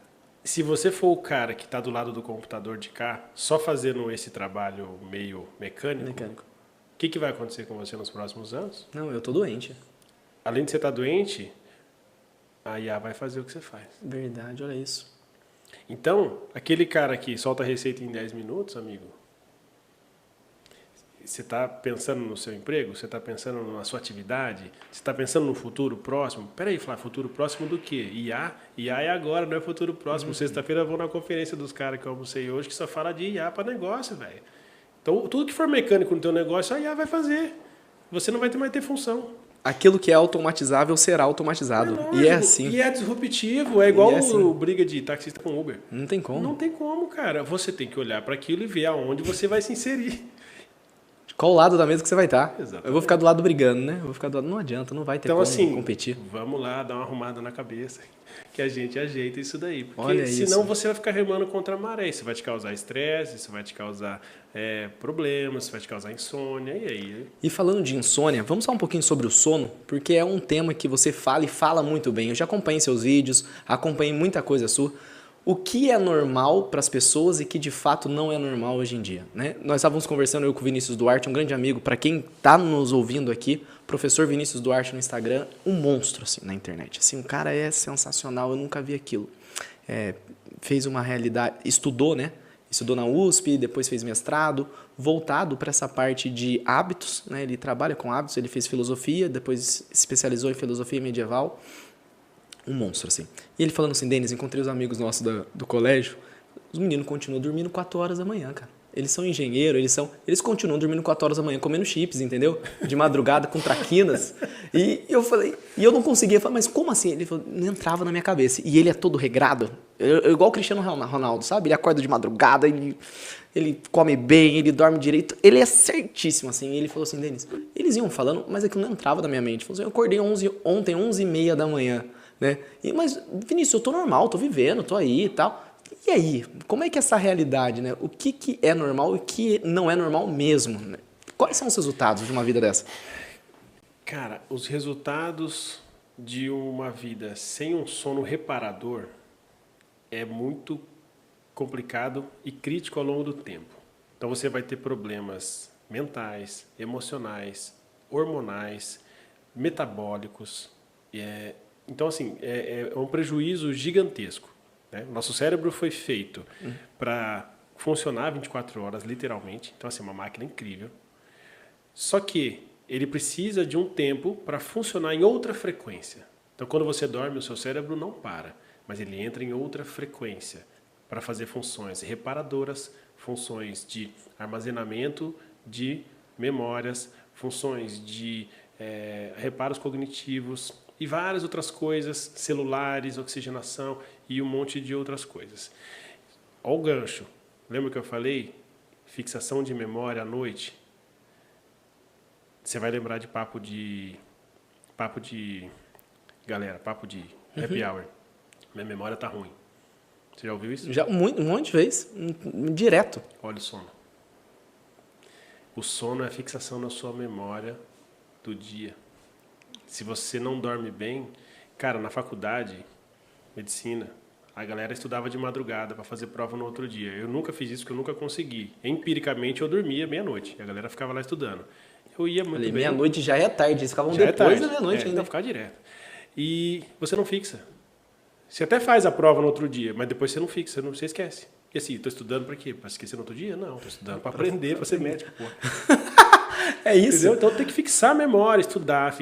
se você for o cara que está do lado do computador de cá, só fazendo esse trabalho meio mecânico, o que vai acontecer com você nos próximos anos? Não, eu tô doente. Além de você estar doente, a IA vai fazer o que você faz. Verdade, olha isso. Então, aquele cara que solta a receita em 10 minutos, amigo, você está pensando no seu emprego? Você está pensando na sua atividade? Você está pensando no futuro próximo? Peraí, Flávio, futuro próximo do quê? IA? IA é agora, não é futuro próximo. Sexta-feira eu vou na conferência dos caras que eu almocei hoje que só fala de IA para negócio, velho. Então, tudo que for mecânico no teu negócio, a IA vai fazer. Você não vai ter mais ter função. Aquilo que é automatizável será automatizado. E é assim. E é disruptivo. É igual o briga de taxista com Uber. Não tem como. Não tem como, cara. Você tem que olhar para aquilo e ver aonde você vai se inserir. Qual lado da mesa que você vai estar? Exatamente. Eu vou ficar do lado brigando, né? Eu vou ficar do lado... Não adianta, não vai ter Então, como assim, competir. vamos lá, dar uma arrumada na cabeça, que a gente ajeita isso daí. Porque Olha senão isso. você vai ficar remando contra a maré. Isso vai te causar estresse, isso vai te causar problemas, isso vai te causar insônia, e aí? E falando de insônia, vamos falar um pouquinho sobre o sono, porque é um tema que você fala e fala muito bem. Eu já acompanhei seus vídeos, acompanhei muita coisa sua. O que é normal para as pessoas e que de fato não é normal hoje em dia, né? Nós estávamos conversando, eu com o Vinícius Duarte, um grande amigo, para quem está nos ouvindo aqui, professor Vinícius Duarte no Instagram, um monstro assim na internet. Assim, o cara é sensacional, eu nunca vi aquilo. Fez uma realidade, estudou, né? Estudou na USP, depois fez mestrado, voltado para essa parte de hábitos, né? Ele trabalha com hábitos, ele fez filosofia, depois se especializou em filosofia medieval. Um monstro, assim. E ele falando assim, Denis, encontrei os amigos nossos do colégio, os meninos continuam dormindo 4 horas da manhã, cara. Eles são engenheiros, eles continuam dormindo 4 horas da manhã, comendo chips, entendeu? De madrugada, com traquinas. E eu falei, e eu não conseguia, eu falei, mas como assim? Ele falou, não entrava na minha cabeça. E ele é todo regrado, igual o Cristiano Ronaldo, sabe? Ele acorda de madrugada, ele come bem, ele dorme direito, ele é certíssimo, assim. E ele falou assim, Denis, eles iam falando, mas aquilo não entrava na minha mente. Ele falou assim, eu acordei ontem, 11h30 da manhã. Né? Mas, Vinícius, eu tô normal, tô vivendo, tô aí e tal. E aí, como é que é essa realidade, né? O que é normal e o que não é normal mesmo? Né? Quais são os resultados de uma vida dessa? Cara, os resultados de uma vida sem um sono reparador é muito complicado e crítico ao longo do tempo. Então você vai ter problemas mentais, emocionais, hormonais, metabólicos, então, assim, é um prejuízo gigantesco. Né? O nosso cérebro foi feito para funcionar 24 horas, literalmente. Então, assim, é uma máquina incrível. Só que ele precisa de um tempo para funcionar em outra frequência. Então, quando você dorme, o seu cérebro não para, mas ele entra em outra frequência para fazer funções reparadoras, funções de armazenamento de memórias, funções de reparos cognitivos, e várias outras coisas, celulares, oxigenação e um monte de outras coisas. Olha o gancho. Lembra que eu falei? Fixação de memória à noite. Você vai lembrar de papo de happy hour. Minha memória tá ruim. Você já ouviu isso? Já um monte de vezes, direto. Olha o sono. O sono é a fixação na sua memória do dia. Se você não dorme bem, cara, na faculdade, medicina, a galera estudava de madrugada para fazer prova no outro dia. Eu nunca fiz isso porque eu nunca consegui. Empiricamente, eu dormia meia-noite. A galera ficava lá estudando. Eu ia muito bem. Meia-noite já é tarde, eles ficavam já depois da meia-noite ainda. Então, ficar direto. E você não fixa. Você até faz a prova no outro dia, mas depois você não fixa, você esquece. E assim, estou estudando para quê? Para esquecer no outro dia? Não, estou estudando para aprender, para ser médico, pô. É isso. Entendeu? Então tem que fixar a memória, estudar,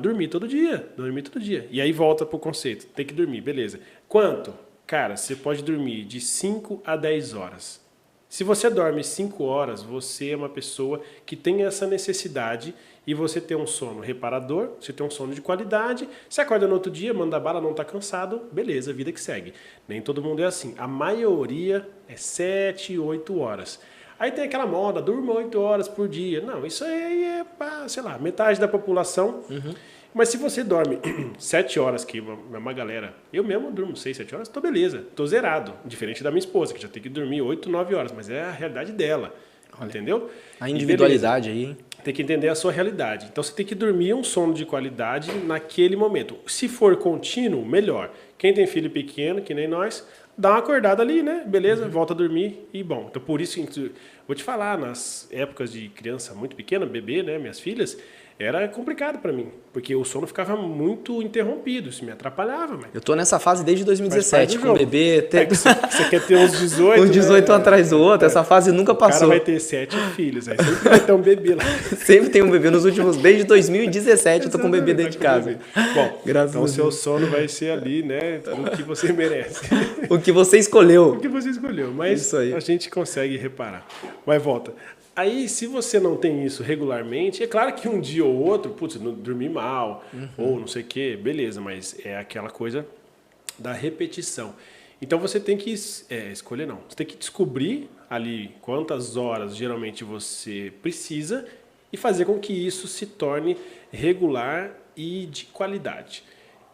dormir todo dia. E aí volta pro conceito, tem que dormir, beleza. Quanto? Cara, você pode dormir de 5 a 10 horas. Se você dorme 5 horas, você é uma pessoa que tem essa necessidade e você tem um sono reparador, você tem um sono de qualidade, você acorda no outro dia, manda bala, não está cansado, beleza, vida que segue. Nem todo mundo é assim. A maioria é 7, 8 horas. Aí tem aquela moda, durma 8 horas por dia. Não, isso aí é, sei lá, metade da população. Mas se você dorme 7 horas, que uma galera... Eu mesmo durmo 6, 7 horas, tô beleza, tô zerado. Diferente da minha esposa, que já tem que dormir 8, 9 horas. Mas é a realidade dela, entendeu? A individualidade aí, hein? Tem que entender a sua realidade. Então você tem que dormir um sono de qualidade naquele momento. Se for contínuo, melhor. Quem tem filho pequeno, que nem nós... Dá uma acordada ali, né? Beleza, volta a dormir e bom. Então, por isso, vou te falar, nas épocas de criança muito pequena, bebê, né? Minhas filhas, era complicado para mim, porque o sono ficava muito interrompido, isso me atrapalhava. Mas... Eu tô nessa fase desde 2017, com o bebê... Você quer ter uns 18, uns 18 atrás do outro, essa fase nunca passou. O cara vai ter 7 filhos, aí sempre vai ter um bebê lá. Sempre tem um bebê, desde 2017 eu tô com um bebê dentro de casa. Bom, então o seu sono vai ser ali, né, o que você merece. O que você escolheu. O que você escolheu, mas isso aí. A gente consegue reparar. Mas volta. Aí, se você não tem isso regularmente, é claro que um dia ou outro, putz, dormir mal, ou não sei o quê, beleza, mas é aquela coisa da repetição. Então você tem que escolher, não. Você tem que descobrir ali quantas horas geralmente você precisa e fazer com que isso se torne regular e de qualidade.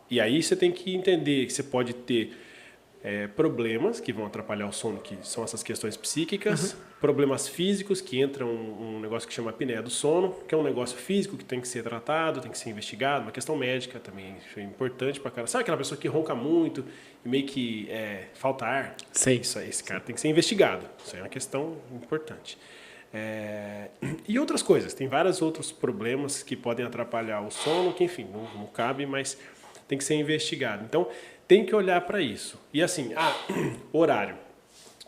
E aí você tem que entender que você pode ter problemas que vão atrapalhar o sono, que são essas questões psíquicas, problemas físicos, que entra um negócio que chama apneia do sono, que é um negócio físico que tem que ser tratado, tem que ser investigado, uma questão médica também é importante pra cara. Sabe aquela pessoa que ronca muito e meio que falta ar? Sei. Esse cara tem que ser investigado. Isso aí é uma questão importante. E outras coisas, tem vários outros problemas que podem atrapalhar o sono, que enfim, não cabe, mas tem que ser investigado. Então, tem que olhar para isso. E assim, horário.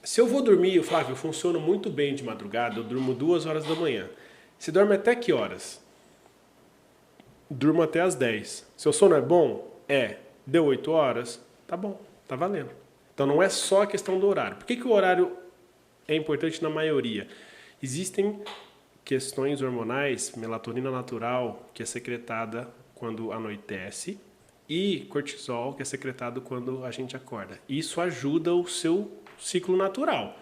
Se eu vou dormir, Flávio, eu funciono muito bem de madrugada, eu durmo 2 horas da manhã. Você dorme até que horas? Durmo até as 10. Seu sono é bom? Deu 8 horas? Tá bom, tá valendo. Então não é só a questão do horário. Por que o horário é importante na maioria? Existem questões hormonais, melatonina natural, que é secretada quando anoitece, e cortisol, que é secretado quando a gente acorda. Isso ajuda o seu ciclo natural.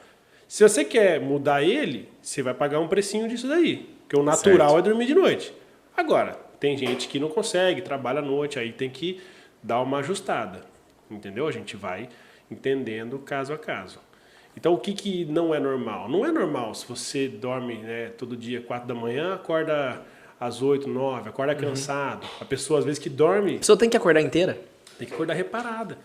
Se você quer mudar ele, você vai pagar um precinho disso daí. Porque o natural é dormir de noite. Agora, tem gente que não consegue, trabalha à noite, aí tem que dar uma ajustada. Entendeu? A gente vai entendendo caso a caso. Então, o que não é normal? Não é normal se você dorme todo dia 4 da manhã, acorda às 8, 9, acorda cansado. A pessoa, às vezes, que dorme... A pessoa tem que acordar inteira? Tem que acordar reparada.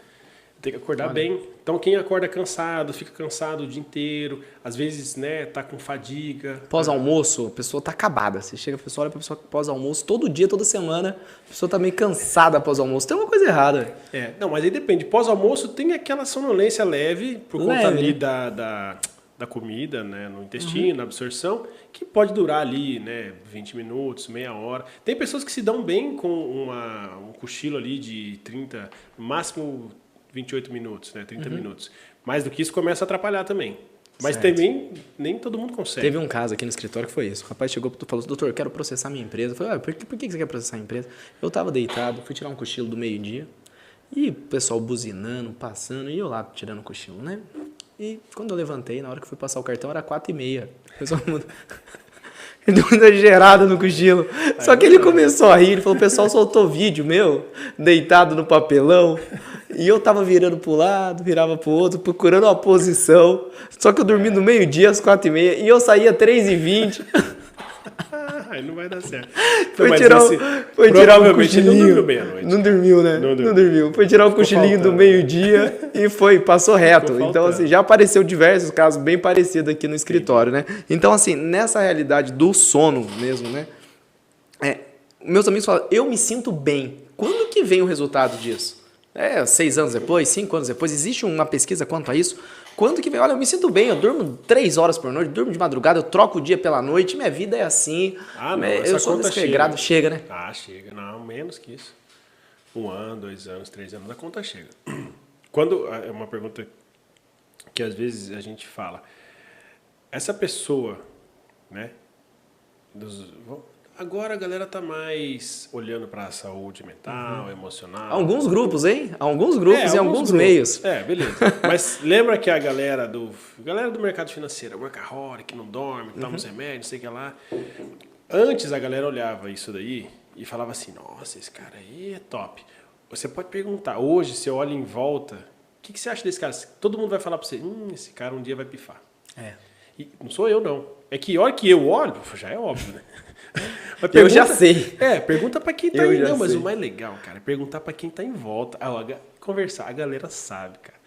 Tem que acordar bem. Então, quem acorda cansado, fica cansado o dia inteiro. Às vezes, tá com fadiga. Pós-almoço, a pessoa tá acabada. Você chega, a pessoa olha pra pessoa pós-almoço, todo dia, toda semana, a pessoa tá meio cansada pós-almoço. Tem uma coisa errada. Não, mas aí depende. Pós-almoço tem aquela sonolência leve, por conta ali da comida, no intestino, na absorção, que pode durar ali, 20 minutos, meia hora. Tem pessoas que se dão bem com um cochilo ali de 30, no máximo 28 minutos, 30 minutos. Mais do que isso começa a atrapalhar também. Mas também nem todo mundo consegue. Teve um caso aqui no escritório que foi isso. O rapaz chegou e falou: doutor, eu quero processar minha empresa. Eu falei: por que você quer processar a empresa? Eu tava deitado, fui tirar um cochilo do meio-dia. E o pessoal buzinando, passando, e eu lá tirando o cochilo, né? E quando eu levantei, na hora que fui passar o cartão, era 4h30. O pessoal deu uma exagerada no cochilo. Só que ele começou a rir, ele falou: o pessoal soltou vídeo meu, deitado no papelão. E eu tava virando pro lado, virava pro outro, procurando uma posição. Só que eu dormi no meio-dia, às 4h30, e eu saía às 3h20. Aí não vai dar certo. Foi tirar um cochilinho. Não dormiu bem à noite. Não dormiu, né? Não dormiu. Foi tirar um cochilinho do meio-dia e passou reto. Então, assim, já apareceu diversos casos bem parecidos aqui no escritório, né? Então, assim, nessa realidade do sono mesmo, né? Meus amigos falam: eu me sinto bem. Quando que vem o resultado disso? 6 anos depois, 5 anos depois, existe uma pesquisa quanto a isso? Quando que vem? Olha, eu me sinto bem, eu durmo 3 horas por noite, durmo de madrugada, eu troco o dia pela noite, minha vida é assim. Não, eu sou desregrado, chega, né? Chega. Não, menos que isso. 1 ano, 2 anos, 3 anos, a conta chega. Quando, é uma pergunta que às vezes a gente fala, essa pessoa, agora a galera tá mais olhando para a saúde mental, emocional. Alguns grupos, hein? Alguns grupos e alguns meios. Beleza. Mas lembra que a galera do mercado financeiro, workaholic, que não dorme, toma uns remédios, não sei o que lá. Antes a galera olhava isso daí e falava assim: nossa, esse cara aí é top. Você pode perguntar, hoje você olha em volta, o que você acha desse cara? Todo mundo vai falar para você: esse cara um dia vai pifar. E não sou eu, não. É que a hora que eu olho, já é óbvio, né? Eu já sei. Pergunta pra quem tá aí. Não, mas o mais legal, cara, é perguntar pra quem tá em volta. Conversar, a galera sabe, cara.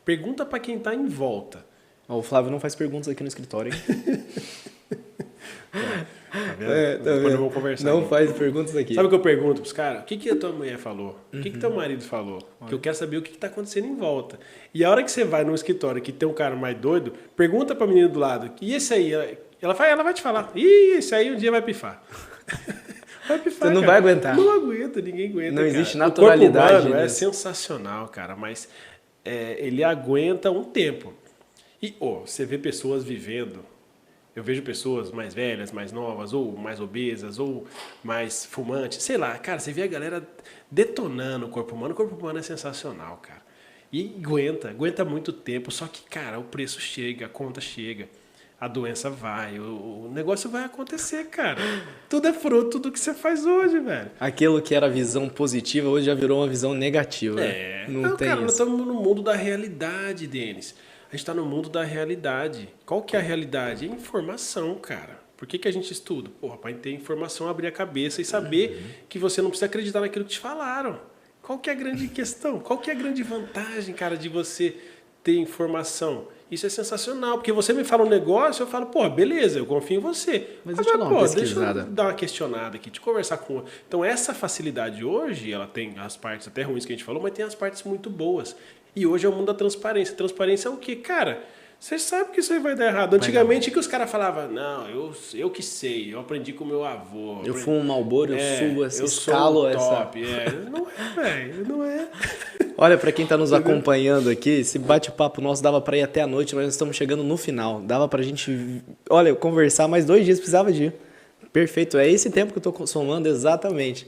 Pergunta pra quem tá em volta. O Flávio não faz perguntas aqui no escritório, hein? Tá vendo? Depois vamos conversar. Não aqui. Faz perguntas aqui. Sabe o que eu pergunto pros caras? O que a tua mulher falou? O que teu marido falou? Que eu quero saber o que tá acontecendo em volta. E a hora que você vai num escritório que tem um cara mais doido, pergunta pra menina do lado: e esse aí? Ela vai te falar: esse aí um dia vai pifar. Vai pifar, você não cara. vai aguentar. Não aguenta, ninguém aguenta. Não existe cara. naturalidade. O corpo humano é sensacional, cara, mas ele aguenta um tempo. E você vê pessoas vivendo. Eu vejo pessoas mais velhas, mais novas, ou mais obesas, ou mais fumantes, sei lá. Cara, você vê a galera detonando o corpo humano. O corpo humano é sensacional, cara. E aguenta muito tempo. Só que, cara, o preço chega, a conta chega, a doença vai, o negócio vai acontecer, cara. Tudo é fruto do que você faz hoje, velho. Aquilo que era visão positiva, hoje já virou uma visão negativa. Não tem cara, isso. nós estamos no mundo da realidade, Denis. A gente está no mundo da realidade. Qual que é a realidade? É informação, cara. Por que a gente estuda? Porra, para ter informação, abrir a cabeça e saber que você não precisa acreditar naquilo que te falaram. Qual que é a grande questão? Qual que é a grande vantagem, cara, de você ter informação? Isso é sensacional, porque você me fala um negócio, eu falo, pô, beleza, eu confio em você. Mas deixa eu dar uma pesquisada. Deixa eu dar uma questionada aqui, te conversar com... Então, essa facilidade hoje, ela tem as partes até ruins que a gente falou, mas tem as partes muito boas. E hoje é o mundo da transparência. Transparência é o quê? Cara, você sabe que isso aí vai dar errado. Antigamente, que os caras falavam, não, eu que sei, eu aprendi com meu avô. Eu fumo um Marlboro, eu subo, escalo essa... top. Não é, velho, não é. Olha, para quem está nos acompanhando aqui, esse bate-papo nosso dava para ir até a noite, mas nós estamos chegando no final. Dava para a gente, olha, conversar mais 2 dias, precisava de ir. Perfeito, é esse tempo que eu estou somando, exatamente.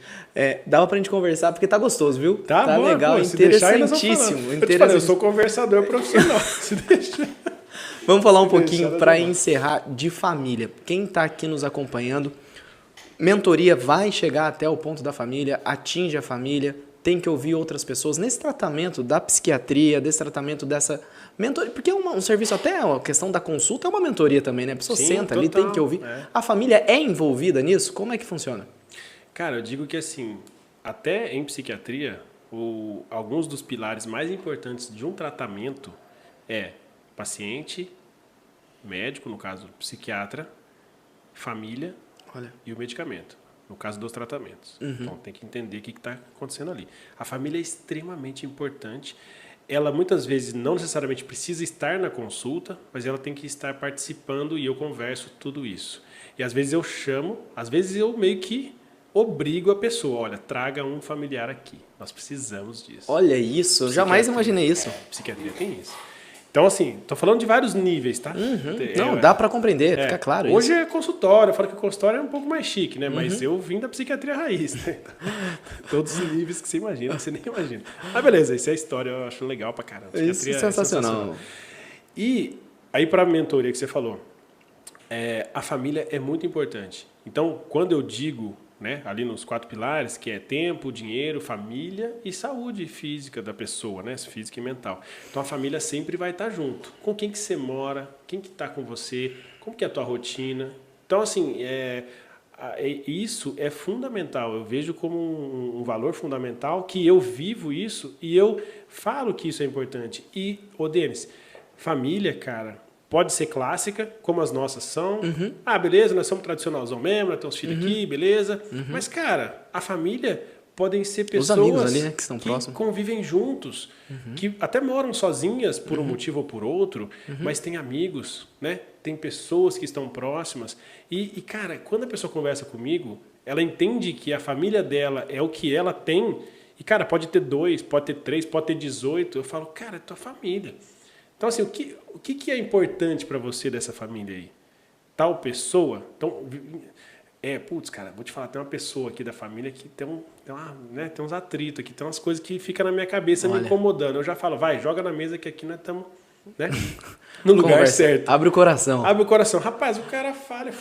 Dava pra gente conversar, porque tá gostoso, viu? Tá bom, legal, pô, interessantíssimo. Eu sou conversador profissional, se deixa. Vamos falar um pouquinho para encerrar de família. Quem está aqui nos acompanhando, mentoria vai chegar até o ponto da família, atinge a família, tem que ouvir outras pessoas nesse tratamento da psiquiatria, desse tratamento dessa mentoria, porque é um serviço, até a questão da consulta é uma mentoria também, né? A pessoa senta ali, tem que ouvir. A família é envolvida nisso? Como é que funciona? Cara, eu digo que assim, até em psiquiatria, alguns dos pilares mais importantes de um tratamento é paciente, médico, no caso psiquiatra, família e o medicamento, no caso dos tratamentos. Então tem que entender o que está acontecendo ali. A família é extremamente importante. Ela muitas vezes não necessariamente precisa estar na consulta, mas ela tem que estar participando e eu converso tudo isso. E às vezes eu chamo, às vezes eu meio que obrigo a pessoa, olha, traga um familiar aqui, nós precisamos disso. Olha isso, eu jamais imaginei isso. Psiquiatria tem isso. Então, assim, tô falando de vários níveis, tá? Não, dá para compreender, fica claro hoje isso. é consultório, eu falo que o consultório é um pouco mais chique, né? Mas eu vim da psiquiatria raiz, né? Todos os níveis que você imagina, que você nem imagina. Mas beleza, isso é a história, eu acho legal pra caramba. Isso é sensacional. E aí pra mentoria que você falou, a família é muito importante. Então, quando eu digo, né, ali nos 4 pilares, que é tempo, dinheiro, família e saúde física da pessoa, né, física e mental. Então a família sempre vai estar junto. Com quem que você mora, quem que está com você, como que é a tua rotina. Então assim, isso é fundamental. Eu vejo como um valor fundamental que eu vivo isso e eu falo que isso é importante. E, Denis, família, cara, pode ser clássica, como as nossas são. Ah, beleza, nós somos tradicionalzão mesmo, nós temos filho aqui, beleza. Mas, cara, a família podem ser pessoas os amigos ali, né, que estão próximos, convivem juntos, que até moram sozinhas por um motivo ou por outro, mas têm amigos, né? Tem pessoas que estão próximas. E, cara, quando a pessoa conversa comigo, ela entende que a família dela é o que ela tem. E, cara, pode ter 2, pode ter 3, pode ter 18. Eu falo, cara, é tua família. Então, assim, o que é importante para você dessa família aí? Tal pessoa? Então, putz, cara, vou te falar, tem uma pessoa aqui da família que tem uns atritos aqui, tem umas coisas que ficam na minha cabeça me incomodando. Eu já falo, vai, joga na mesa que aqui nós estamos, né, no lugar certo. Abre o coração. Abre o coração. Rapaz, o cara fala,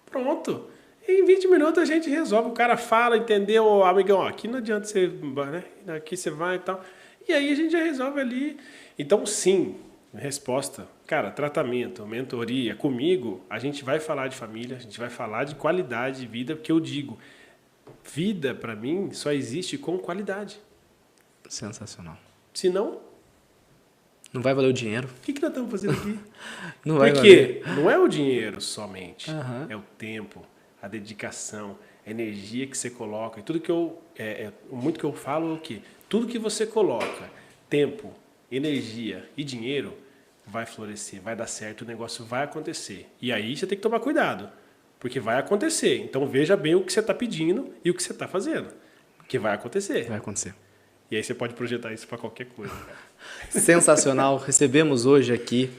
pronto. Em 20 minutos a gente resolve. O cara fala, entendeu? Amigão, ó, aqui não adianta você, né, aqui você vai e tal. E aí a gente já resolve ali. Então, sim, resposta, cara, tratamento, mentoria, comigo, a gente vai falar de família, a gente vai falar de qualidade de vida, porque eu digo, vida para mim só existe com qualidade. Sensacional. Se não vai valer o dinheiro. O que nós estamos fazendo aqui? Não vai porque valer. não é o dinheiro somente, é o tempo, a dedicação, a energia que você coloca, e tudo que muito que eu falo é o quê? Tudo que você coloca, tempo, energia e dinheiro, vai florescer, vai dar certo, o negócio vai acontecer. E aí você tem que tomar cuidado, porque vai acontecer. Então veja bem o que você está pedindo e o que você está fazendo, porque vai acontecer. Vai acontecer. E aí você pode projetar isso para qualquer coisa. Cara. Sensacional. Recebemos hoje aqui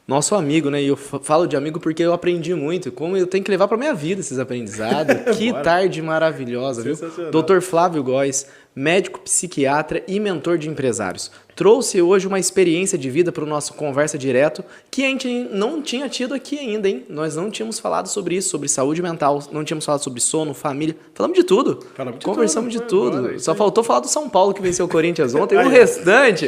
nosso amigo, né? E eu falo de amigo porque eu aprendi muito, como eu tenho que levar para minha vida esses aprendizados. Que tarde maravilhosa, viu? Dr. Flávio Góes, médico, psiquiatra e mentor de empresários. Trouxe hoje uma experiência de vida para o nosso Conversa Direto que a gente não tinha tido aqui ainda, hein? Nós não tínhamos falado sobre isso, sobre saúde mental, não tínhamos falado sobre sono, família. Falamos de tudo. Conversamos de tudo. Só faltou falar do São Paulo que venceu o Corinthians ontem. O restante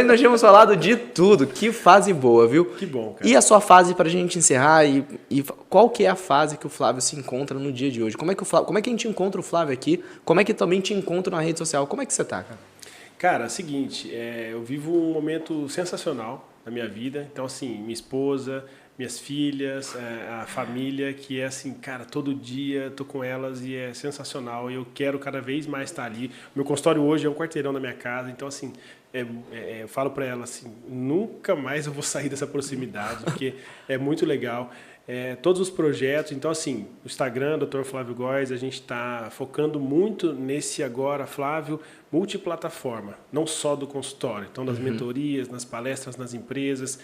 nós tínhamos falado de tudo. Que fase boa, viu? Que bom, cara. E a sua fase para a gente encerrar e qual que é a fase que o Flávio se encontra no dia de hoje? Como é que a gente encontra o Flávio aqui? Como é que também te encontra na rede social? Como é que você tá, cara? Cara, é o seguinte, eu vivo um momento sensacional na minha vida. Então, assim, minha esposa, minhas filhas, a família, que é assim, cara, todo dia tô com elas e é sensacional. E eu quero cada vez mais estar ali. Meu consultório hoje é um quarteirão da minha casa. Então, assim, eu falo para ela assim, nunca mais eu vou sair dessa proximidade, porque é muito legal. Todos os projetos, então assim, o Instagram, Dr. Flávio Góes, a gente está focando muito nesse agora, Flávio, multiplataforma, não só do consultório, então das mentorias, nas palestras, nas empresas,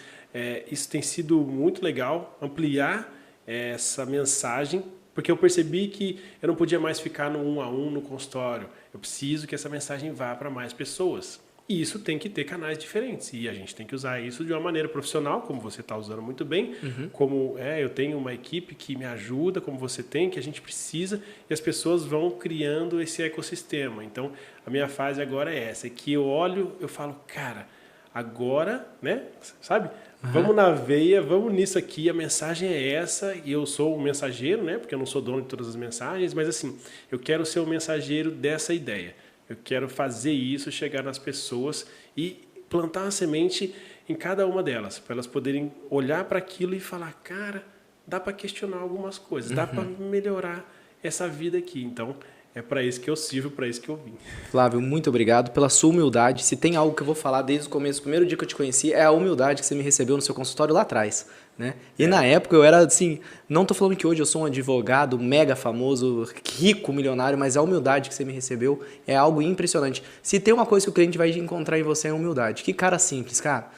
isso tem sido muito legal, ampliar essa mensagem, porque eu percebi que eu não podia mais ficar no 1 a 1 no consultório, eu preciso que essa mensagem vá para mais pessoas. E isso tem que ter canais diferentes. E a gente tem que usar isso de uma maneira profissional, como você está usando muito bem. Como eu tenho uma equipe que me ajuda, como você tem, que a gente precisa. E as pessoas vão criando esse ecossistema. Então, a minha fase agora é essa. É que eu olho, eu falo, cara, agora, né? Sabe? Vamos na veia, vamos nisso aqui. A mensagem é essa. E eu sou um mensageiro, né? Porque eu não sou dono de todas as mensagens. Mas, assim, eu quero ser o mensageiro dessa ideia. Eu quero fazer isso, chegar nas pessoas e plantar uma semente em cada uma delas, para elas poderem olhar para aquilo e falar, cara, dá para questionar algumas coisas, dá para melhorar essa vida aqui. Então, é para isso que eu sirvo, para isso que eu vim. Flávio, muito obrigado pela sua humildade. Se tem algo que eu vou falar desde o começo, o primeiro dia que eu te conheci, é a humildade que você me recebeu no seu consultório lá atrás. Né? E na época eu era assim, não tô falando que hoje eu sou um advogado mega famoso, rico, milionário, mas a humildade que você me recebeu é algo impressionante. Se tem uma coisa que o cliente vai encontrar em você é a humildade. Que cara simples, cara.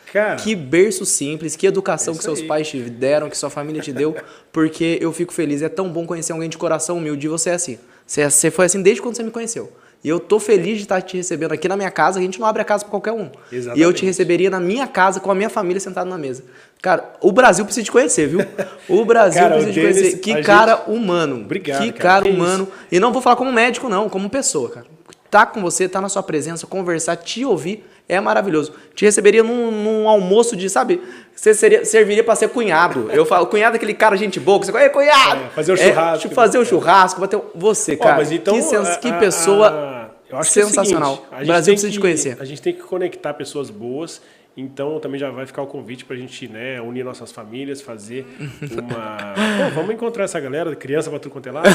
Que berço simples, que educação que seus pais te deram, que sua família te deu, porque eu fico feliz. É tão bom conhecer alguém de coração humilde e você é assim. Você foi assim desde quando você me conheceu. E eu tô feliz de estar te recebendo aqui na minha casa, a gente não abre a casa para qualquer um. Exatamente. E eu te receberia na minha casa, com a minha família sentado na mesa. Cara, o Brasil precisa te conhecer, viu? O Brasil precisa te conhecer. Que cara humano. Obrigado, que cara humano. E não vou falar como médico, não, como pessoa, cara. Tá com você, tá na sua presença, conversar, te ouvir, é maravilhoso. Te receberia num almoço de, sabe, você serviria para ser cunhado. Eu falo, cunhado é aquele cara gente boa, que você fala, cunhado! Fazer o churrasco. Fazer o churrasco, bater você, cara. Mas então, que pessoa eu acho sensacional. Que é o seguinte, o Brasil precisa te conhecer. A gente tem que conectar pessoas boas. Então, também já vai ficar o convite para a gente, né, unir nossas famílias, fazer uma... vamos encontrar essa galera, criança para tudo quanto é lado,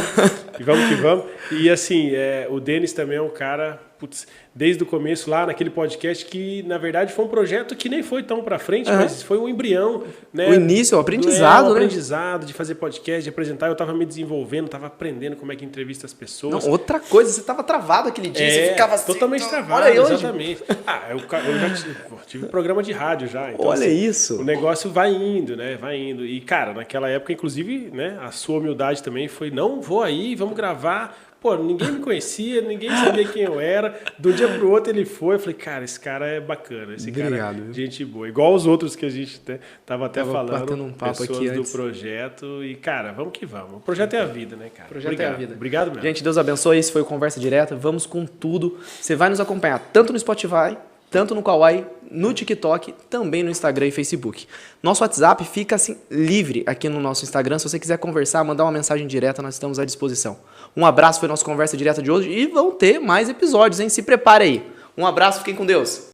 e vamos que vamos. E, assim, o Denis também é um cara, putz, desde o começo lá naquele podcast que, na verdade, foi um projeto que nem foi tão para frente, mas foi um embrião. Né, o início, o aprendizado, né? O né? aprendizado de fazer podcast, de apresentar. Eu estava me desenvolvendo, estava aprendendo como é que entrevista as pessoas. Não, outra coisa, você estava travado aquele dia, você ficava assim... Totalmente travado, olha aí, exatamente. Eu já tive programa de rádio já. Então, olha assim, isso. O negócio vai indo, né? Vai indo. E, cara, naquela época, inclusive, né, a sua humildade também foi, não, vou aí, vamos gravar. Pô, ninguém me conhecia, ninguém sabia quem eu era. De um dia pro outro ele foi. Eu falei, cara, esse cara é bacana. Esse cara é gente boa. Igual os outros que a gente tava falando. Batendo um papo pessoas aqui do antes. projeto. E, cara, vamos que vamos. O projeto é a vida, né, cara? Projeto é a vida. Obrigado mesmo. Gente, Deus abençoe. Esse foi o Conversa Direta. Vamos com tudo. Você vai nos acompanhar tanto no Spotify, tanto no Kawaii, no TikTok, também no Instagram e Facebook. Nosso WhatsApp fica assim livre aqui no nosso Instagram. Se você quiser conversar, mandar uma mensagem direta, nós estamos à disposição. Um abraço, foi nossa Conversa Direta de hoje e vão ter mais episódios, hein? Se prepare aí. Um abraço, fiquem com Deus.